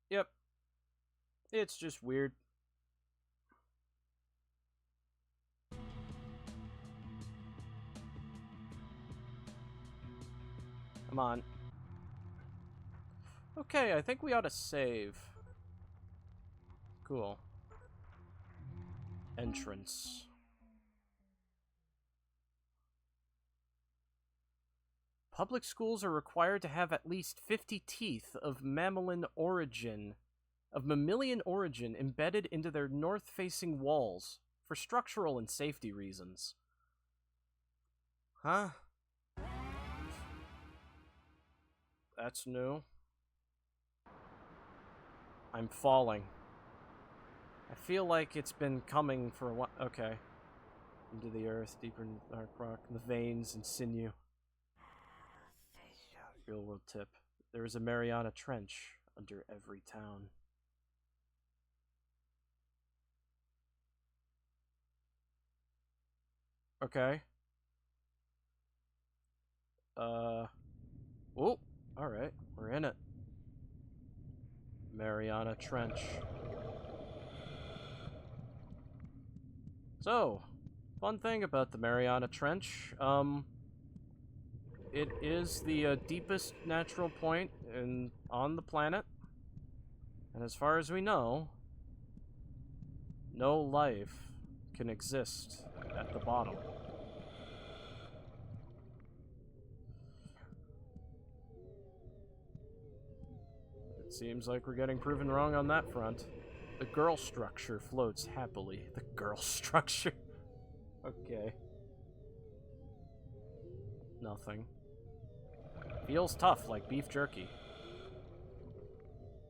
Yep. It's just weird. Come on. Okay, I think we ought to save. Cool. Entrance. Public schools are required to have at least 50 teeth of mammalian origin embedded into their north-facing walls for structural and safety reasons. Huh? That's new. I'm falling. I feel like it's been coming for a while. Okay. Into the earth, deeper in the dark rock, the veins and sinew. Real world tip. There is a Mariana Trench under every town. Okay. Oh, alright. We're in it. Mariana Trench. So, fun thing about the Mariana Trench, it is the deepest natural point on the planet. And as far as we know, no life can exist at the bottom. It seems like we're getting proven wrong on that front. The girl structure floats happily. The girl structure? Okay. Nothing. Feels tough, like beef jerky.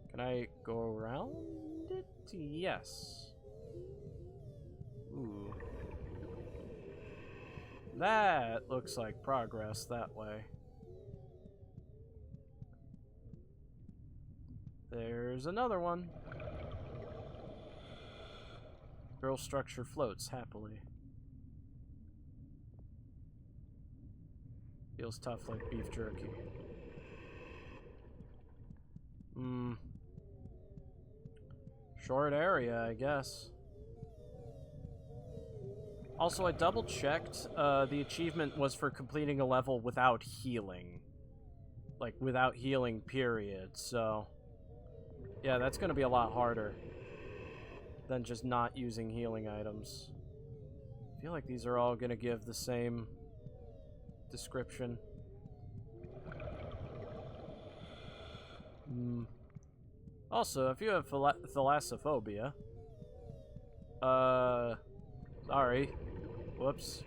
Can I go around it? Yes. Ooh. That looks like progress that way. There's another one. Girl structure floats happily. Feels tough like beef jerky. Short area, I guess. Also, I double-checked. The achievement was for completing a level without healing. Like, without healing, period. So, yeah, that's gonna be a lot harder than just not using healing items. I feel like these are all gonna give the same description. Also, if you have thalassophobia, sorry. Whoops.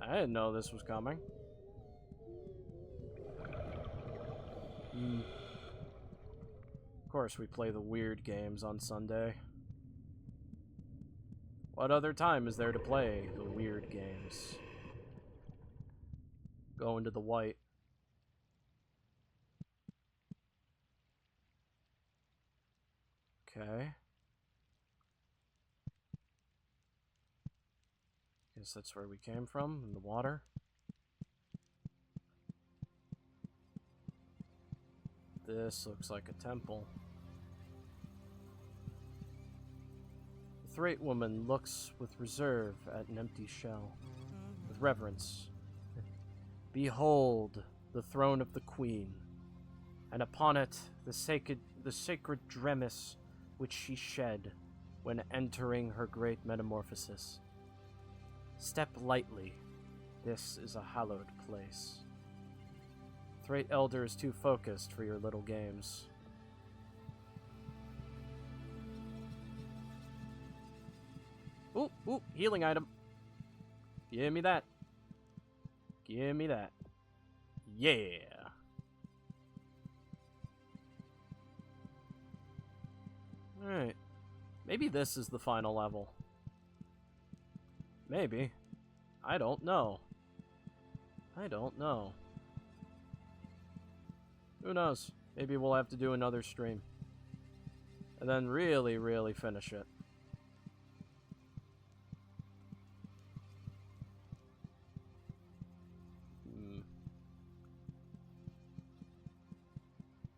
I didn't know this was coming. Of course, we play the weird games on Sunday. What other time is there to play the weird games? Go into the white. Okay. Guess that's where we came from, in the water. This looks like a temple. The Threat woman looks with reserve at an empty shell, with reverence. Behold, the throne of the queen, and upon it the sacred dremis which she shed when entering her great metamorphosis. Step lightly, this is a hallowed place. Threat Elder is too focused for your little games. Ooh, healing item. Give me that. Give me that. Yeah. Alright. Maybe this is the final level. Maybe. I don't know. I don't know. Who knows? Maybe we'll have to do another stream. And then really, really finish it.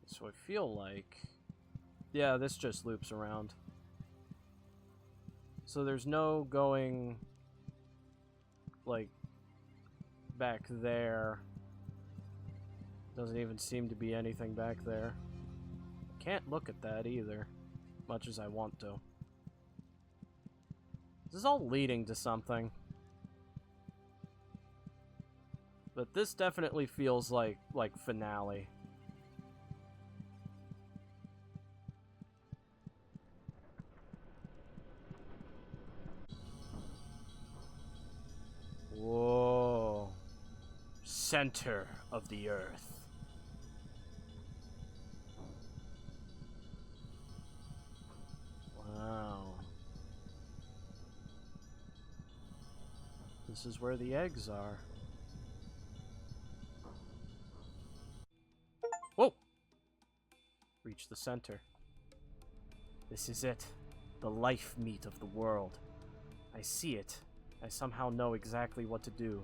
So I feel like... yeah, this just loops around. So there's no going... like... back there. Doesn't even seem to be anything back there. Can't look at that either, much as I want to. This is all leading to something. But this definitely feels like finale. Whoa. Center of the earth. Wow. This is where the eggs are. Whoa! Reach the center. This is it. The life meat of the world. I see it. I somehow know exactly what to do.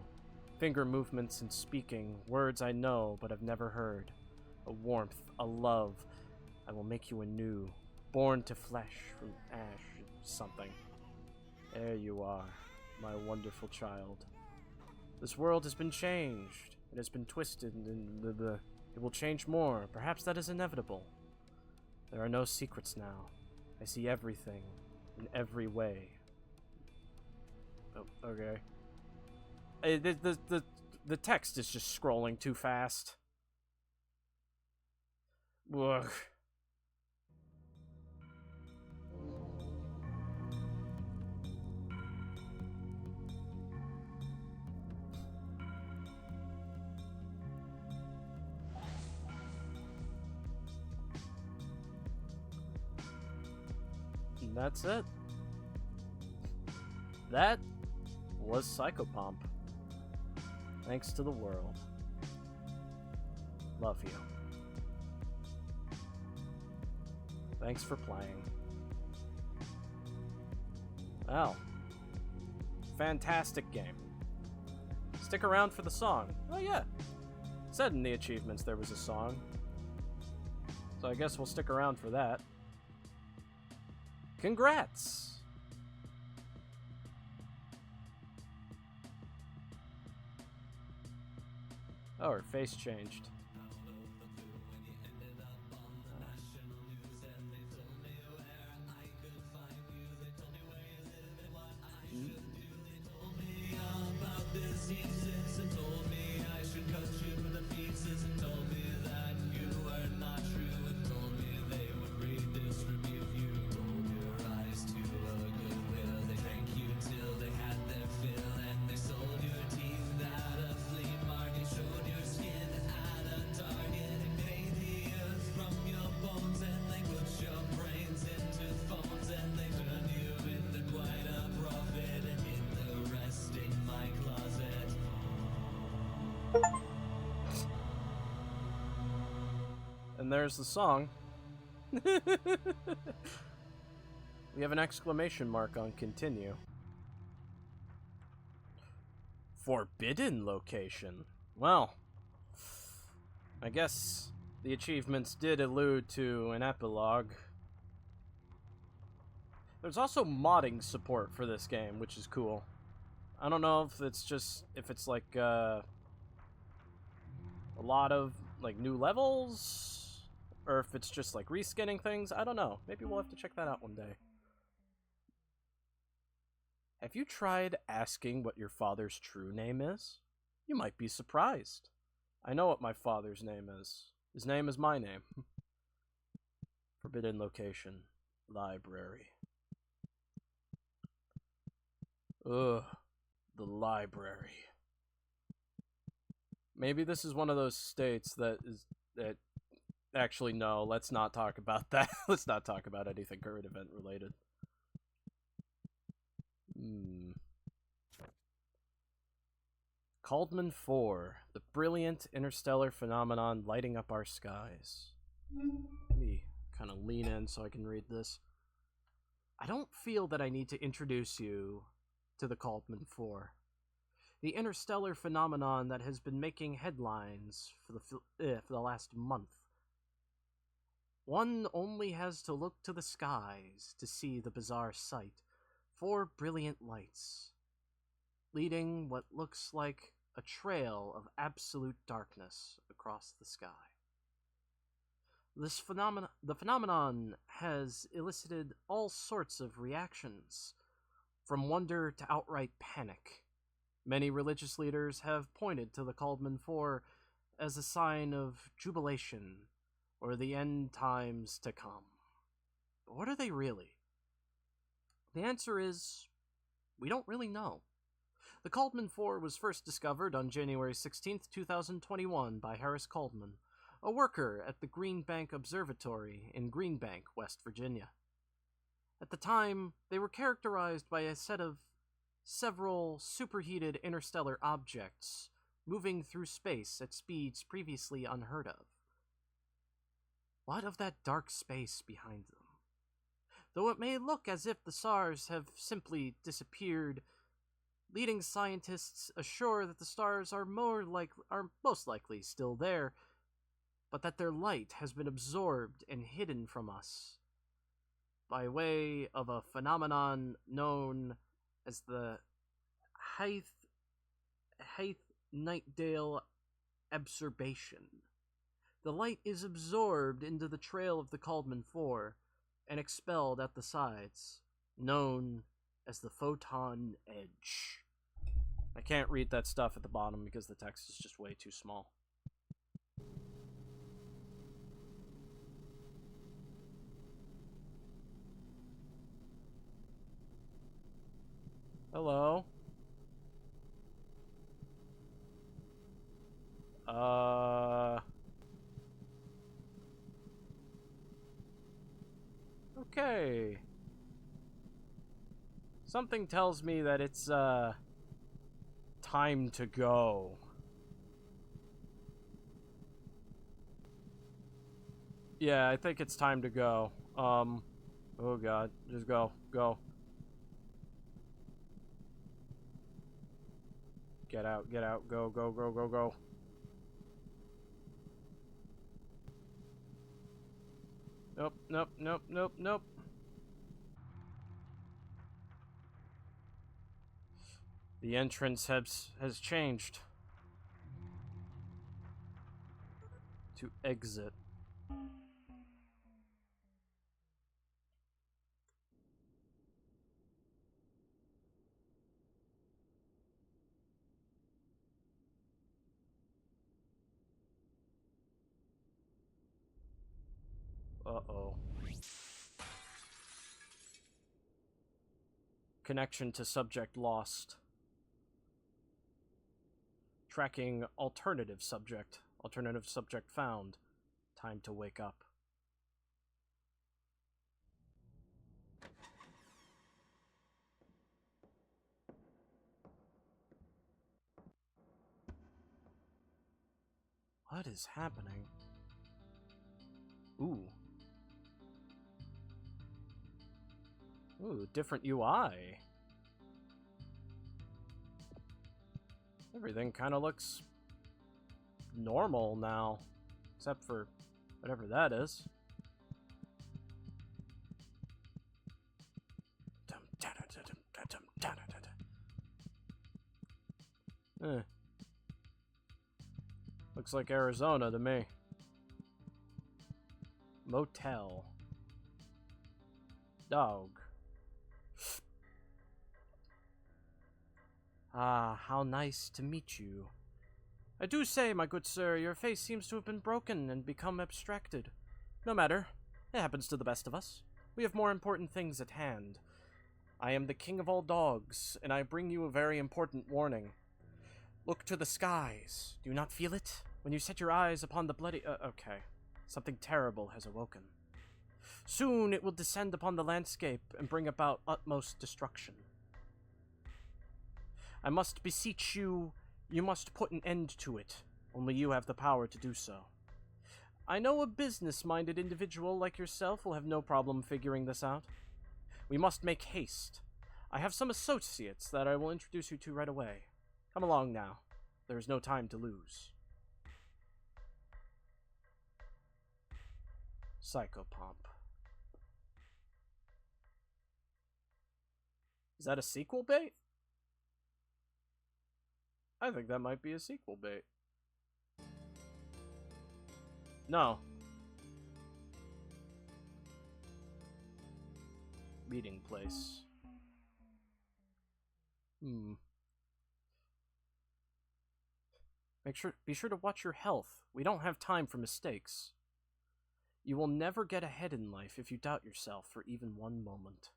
Finger movements and speaking, words I know but have never heard. A warmth, a love. I will make you anew, born to flesh from ash, something. There you are, my wonderful child. This world has been changed. It has been twisted, and it will change more. Perhaps that is inevitable. There are no secrets now. I see everything in every way. Oh, okay. The text is just scrolling too fast. Ugh. And that's it. That was Psychopomp. Thanks to the world. Love you. Thanks for playing. Well, fantastic game. Stick around for the song. Oh yeah, it said in the achievements there was a song. So I guess we'll stick around for that. Congrats! Oh, her face changed. And there's the song. We have an exclamation mark on continue. Forbidden location. Well, I guess the achievements did allude to an epilogue. There's also modding support for this game, which is cool. I don't know if it's like a lot of like new levels, or if it's just like reskinning things. I don't know. Maybe we'll have to check that out one day. Have you tried asking what your father's true name is? You might be surprised. I know what my father's name is. His name is my name. Forbidden location. Library. Ugh. The library. Maybe this is one of those states that actually, no, let's not talk about that. Let's not talk about anything current event related. Caldman 4, the brilliant interstellar phenomenon lighting up our skies. Let me kind of lean in so I can read this. I don't feel that I need to introduce you to the Caldman 4. The interstellar phenomenon that has been making headlines for the last month. One only has to look to the skies to see the bizarre sight. 4 brilliant lights, leading what looks like a trail of absolute darkness across the sky. The phenomenon has elicited all sorts of reactions, from wonder to outright panic. Many religious leaders have pointed to the Caldman 4 as a sign of jubilation or the end times to come. But what are they really? The answer is, we don't really know. The Caldman 4 was first discovered on January 16, 2021 by Harris Caldman, a worker at the Green Bank Observatory in Green Bank, West Virginia. At the time, they were characterized by a set of several superheated interstellar objects moving through space at speeds previously unheard of. What of that dark space behind them? Though it may look as if the stars have simply disappeared, leading scientists assure that the stars are most likely still there, but that their light has been absorbed and hidden from us. by way of a phenomenon known as the Hythe-Nightdale absorption. The light is absorbed into the trail of the Caldman 4 and expelled at the sides, known as the photon edge. I can't read that stuff at the bottom because the text is just way too small. Hello? Okay. Something tells me that it's, time to go. Yeah, I think it's time to go. Oh god, just go. Go. Get out, go, go, go, go, go. Nope, nope, nope, nope, nope. The entrance has changed. To exit. Uh-oh. Connection to subject lost. Tracking alternative subject. Alternative subject found. Time to wake up. What is happening? Ooh. Ooh, different UI. Everything kind of looks normal now, except for whatever that is. Looks like Arizona to me. Motel. Dog. Ah, how nice to meet you. I do say, my good sir, your face seems to have been broken and become abstracted. No matter. It happens to the best of us. We have more important things at hand. I am the king of all dogs, and I bring you a very important warning. Look to the skies. Do you not feel it? When you set your eyes upon the bloody... okay. Something terrible has awoken. Soon it will descend upon the landscape and bring about utmost destruction. I must beseech you, you must put an end to it. Only you have the power to do so. I know a business-minded individual like yourself will have no problem figuring this out. We must make haste. I have some associates that I will introduce you to right away. Come along now. There is no time to lose. Psychopomp. Is that a sequel bait? I think that might be a sequel bait. No. Meeting place. Be sure to watch your health. We don't have time for mistakes. You will never get ahead in life if you doubt yourself for even one moment.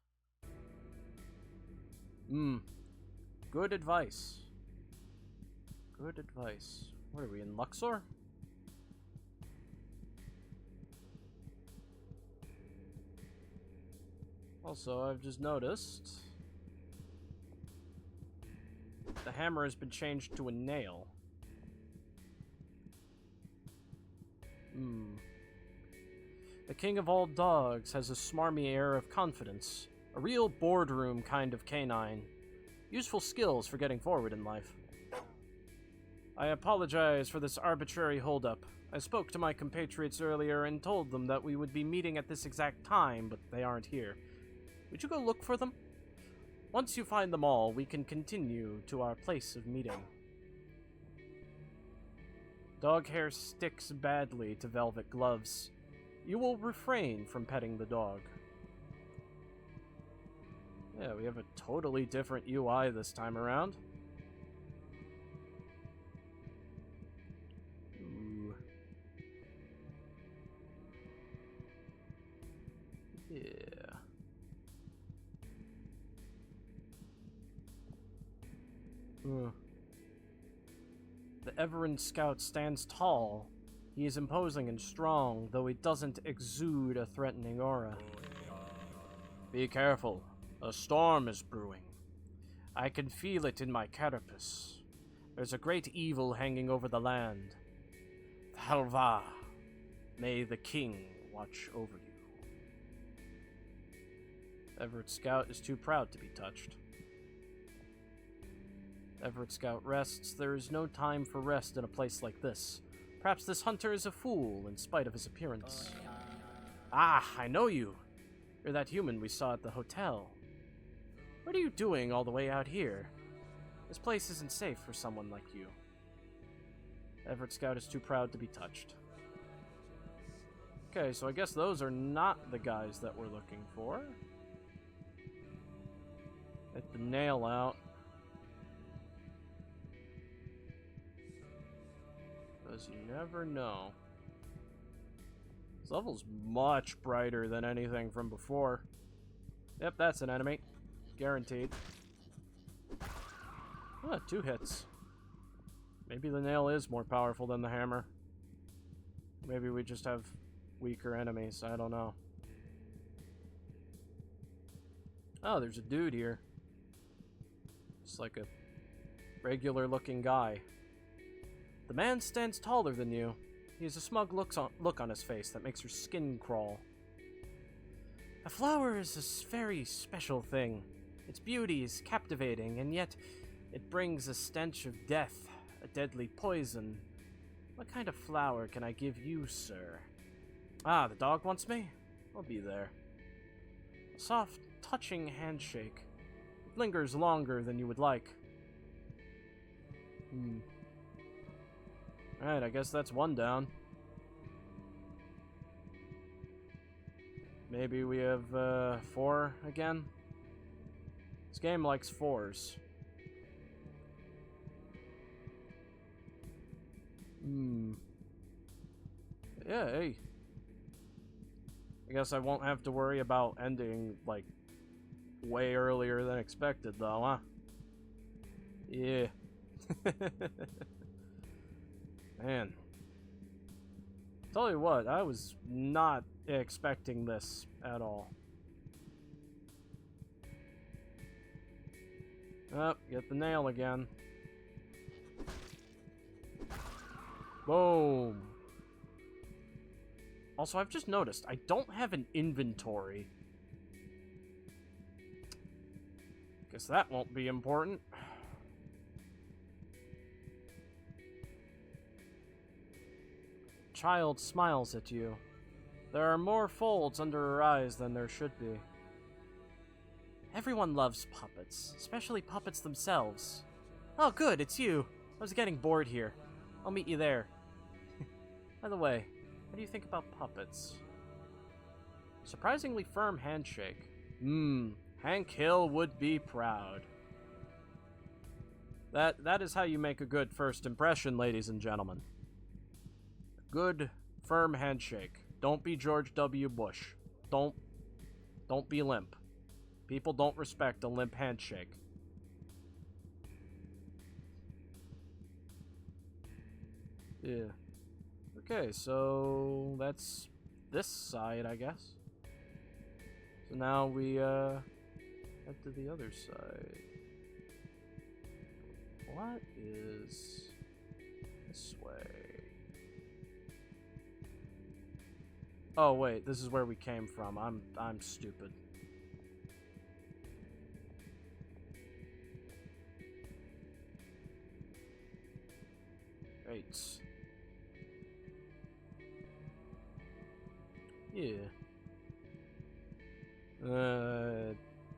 Good advice. Good advice. What are we, in Luxor? Also, I've just noticed the hammer has been changed to a nail. The king of all dogs has a smarmy air of confidence. A real boardroom kind of canine. Useful skills for getting forward in life. I apologize for this arbitrary holdup. I spoke to my compatriots earlier and told them that we would be meeting at this exact time, but they aren't here. Would you go look for them? Once you find them all, we can continue to our place of meeting. Dog hair sticks badly to velvet gloves. You will refrain from petting the dog. Yeah, we have a totally different UI this time around. Ooh. Yeah. The Everin Scout stands tall. He is imposing and strong, though he doesn't exude a threatening aura. Be careful. A storm is brewing. I can feel it in my carapace. There's a great evil hanging over the land. Thalva, may the king watch over you. Everett Scout is too proud to be touched. Everett Scout rests. There is no time for rest in a place like this. Perhaps this hunter is a fool in spite of his appearance. Ah, I know you. You're that human we saw at the hotel. What are you doing all the way out here? This place isn't safe for someone like you. Everett Scout is too proud to be touched. Okay, so I guess those are not the guys that we're looking for. Get the nail out. Because you never know. This level's much brighter than anything from before. Yep, that's an enemy. Guaranteed. Ah, 2 hits. Maybe the nail is more powerful than the hammer. Maybe we just have weaker enemies. I don't know. Oh, there's a dude here. It's like a regular looking guy. The man stands taller than you. He has a smug look on his face that makes your skin crawl. A flower is a very special thing. Its beauty is captivating, and yet it brings a stench of death, a deadly poison. What kind of flower can I give you, sir? Ah, the dog wants me? I'll be there. A soft, touching handshake. It lingers longer than you would like. Alright, I guess that's 1 down. Maybe we have 4 again? This game likes 4s. Yeah, hey. I guess I won't have to worry about ending, like, way earlier than expected, though, huh? Yeah. Man. Tell you what, I was not expecting this at all. Oh, get the nail again. Boom. Also, I've just noticed, I don't have an inventory. Guess that won't be important. Child smiles at you. There are more folds under her eyes than there should be. Everyone loves puppets, especially puppets themselves. Oh, good, it's you. I was getting bored here. I'll meet you there. By the way, what do you think about puppets? Surprisingly firm handshake. Hank Hill would be proud. That is how you make a good first impression, ladies and gentlemen. Good, firm handshake. Don't be George W. Bush. Don't be limp. People don't respect a limp handshake. Yeah. Okay, so that's this side, I guess. So now we head to the other side. What is this way? Oh wait, this is where we came from. I'm stupid. Great. Yeah.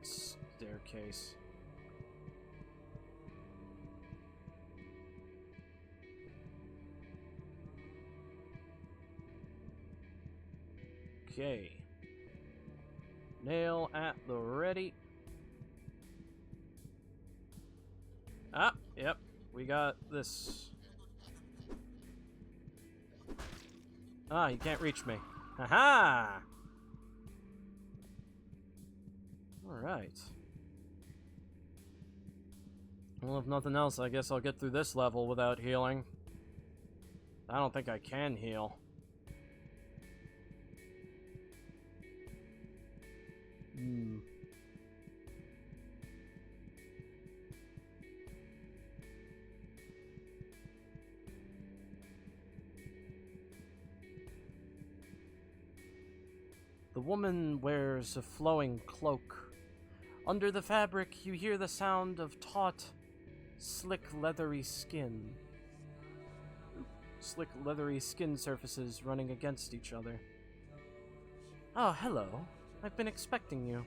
Staircase. Okay. Nail at the ready. Ah, yep. We got this. Ah, you can't reach me. Haha! Alright. Well, if nothing else, I guess I'll get through this level without healing. I don't think I can heal. The woman wears a flowing cloak. Under the fabric, you hear the sound of taut, slick, leathery skin. Slick, leathery skin surfaces running against each other. Oh, hello. I've been expecting you.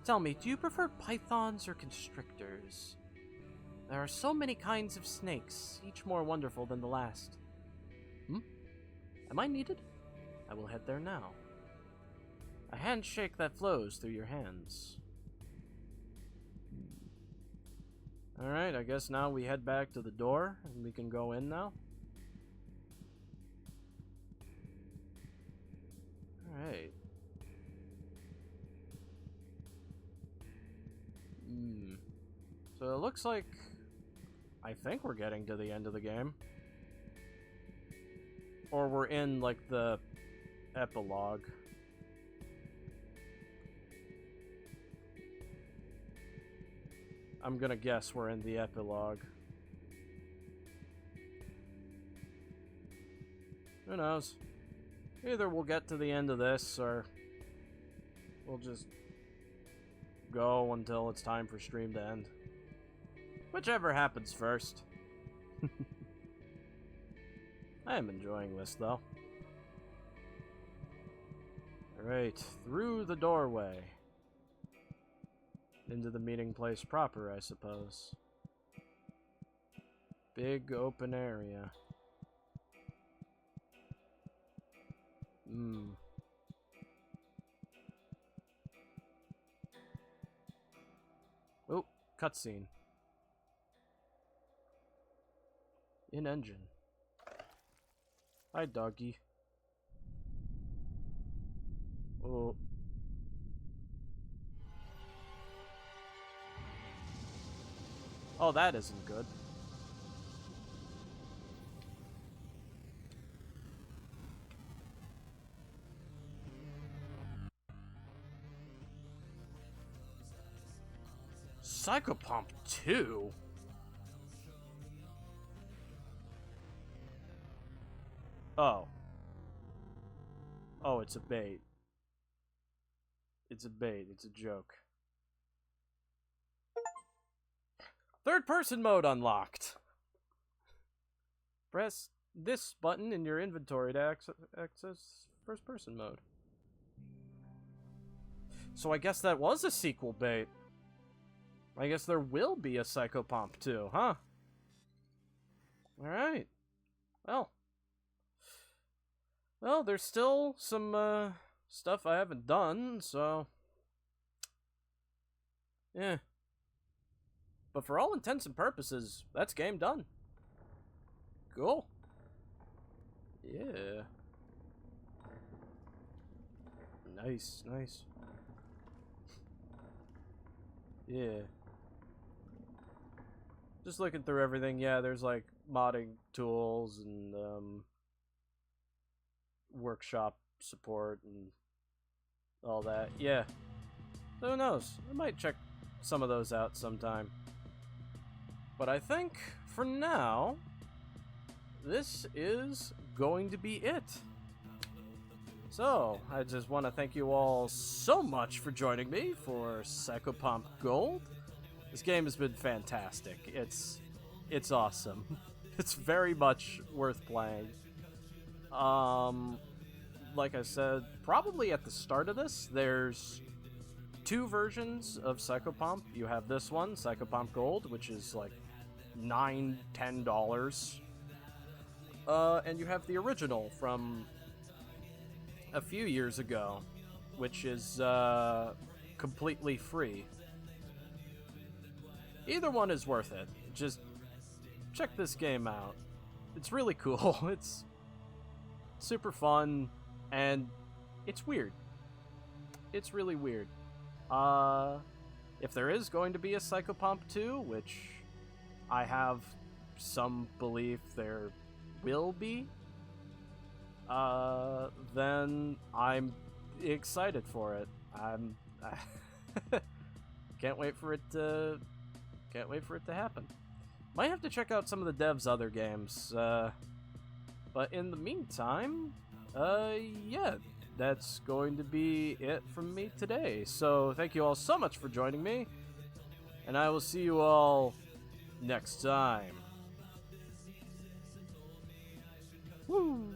Tell me, do you prefer pythons or constrictors? There are so many kinds of snakes, each more wonderful than the last. Am I needed? I will head there now. A handshake that flows through your hands. Alright, I guess now we head back to the door and we can go in now. Alright. So it looks like I think we're getting to the end of the game. Or we're in like the epilogue. I'm gonna guess we're in the epilogue. Who knows? Either we'll get to the end of this, or we'll just go until it's time for stream to end. Whichever happens first. I am enjoying this, though. Alright, through the doorway. Into the meeting place proper, I suppose. Big open area. Oh, cutscene. In engine. Hi, doggy. Oh. Oh, that isn't good. Psychopomp 2? Oh. Oh, it's a bait. It's a bait. It's a joke. Third-person mode unlocked. Press this button in your inventory to access first-person mode. So I guess that was a sequel bait. I guess there will be a Psychopomp 2, huh? Alright. Well, there's still some, stuff I haven't done, so... yeah. But for all intents and purposes, that's game done. Cool. Yeah. Nice, nice. Yeah. Just looking through everything, yeah, there's like modding tools and workshop support and all that. Yeah. Who knows? I might check some of those out sometime. But I think, for now, this is going to be it. So, I just want to thank you all so much for joining me for Psychopomp Gold. This game has been fantastic. It's awesome. It's very much worth playing. like I said, probably at the start of this, there's two versions of Psychopomp. You have this one, Psychopomp Gold, which is like $9-10. And you have the original from a few years ago, which is completely free. Either one is worth it. Just check this game out. It's really cool. It's super fun, and it's weird. It's really weird. If there is going to be a Psychopomp 2, which I have some belief there will be, then I'm excited for it. Can't wait for it to happen. Might have to check out some of the devs' other games. But in the meantime, yeah, that's going to be it from me today. So thank you all so much for joining me, and I will see you all next time. Woo!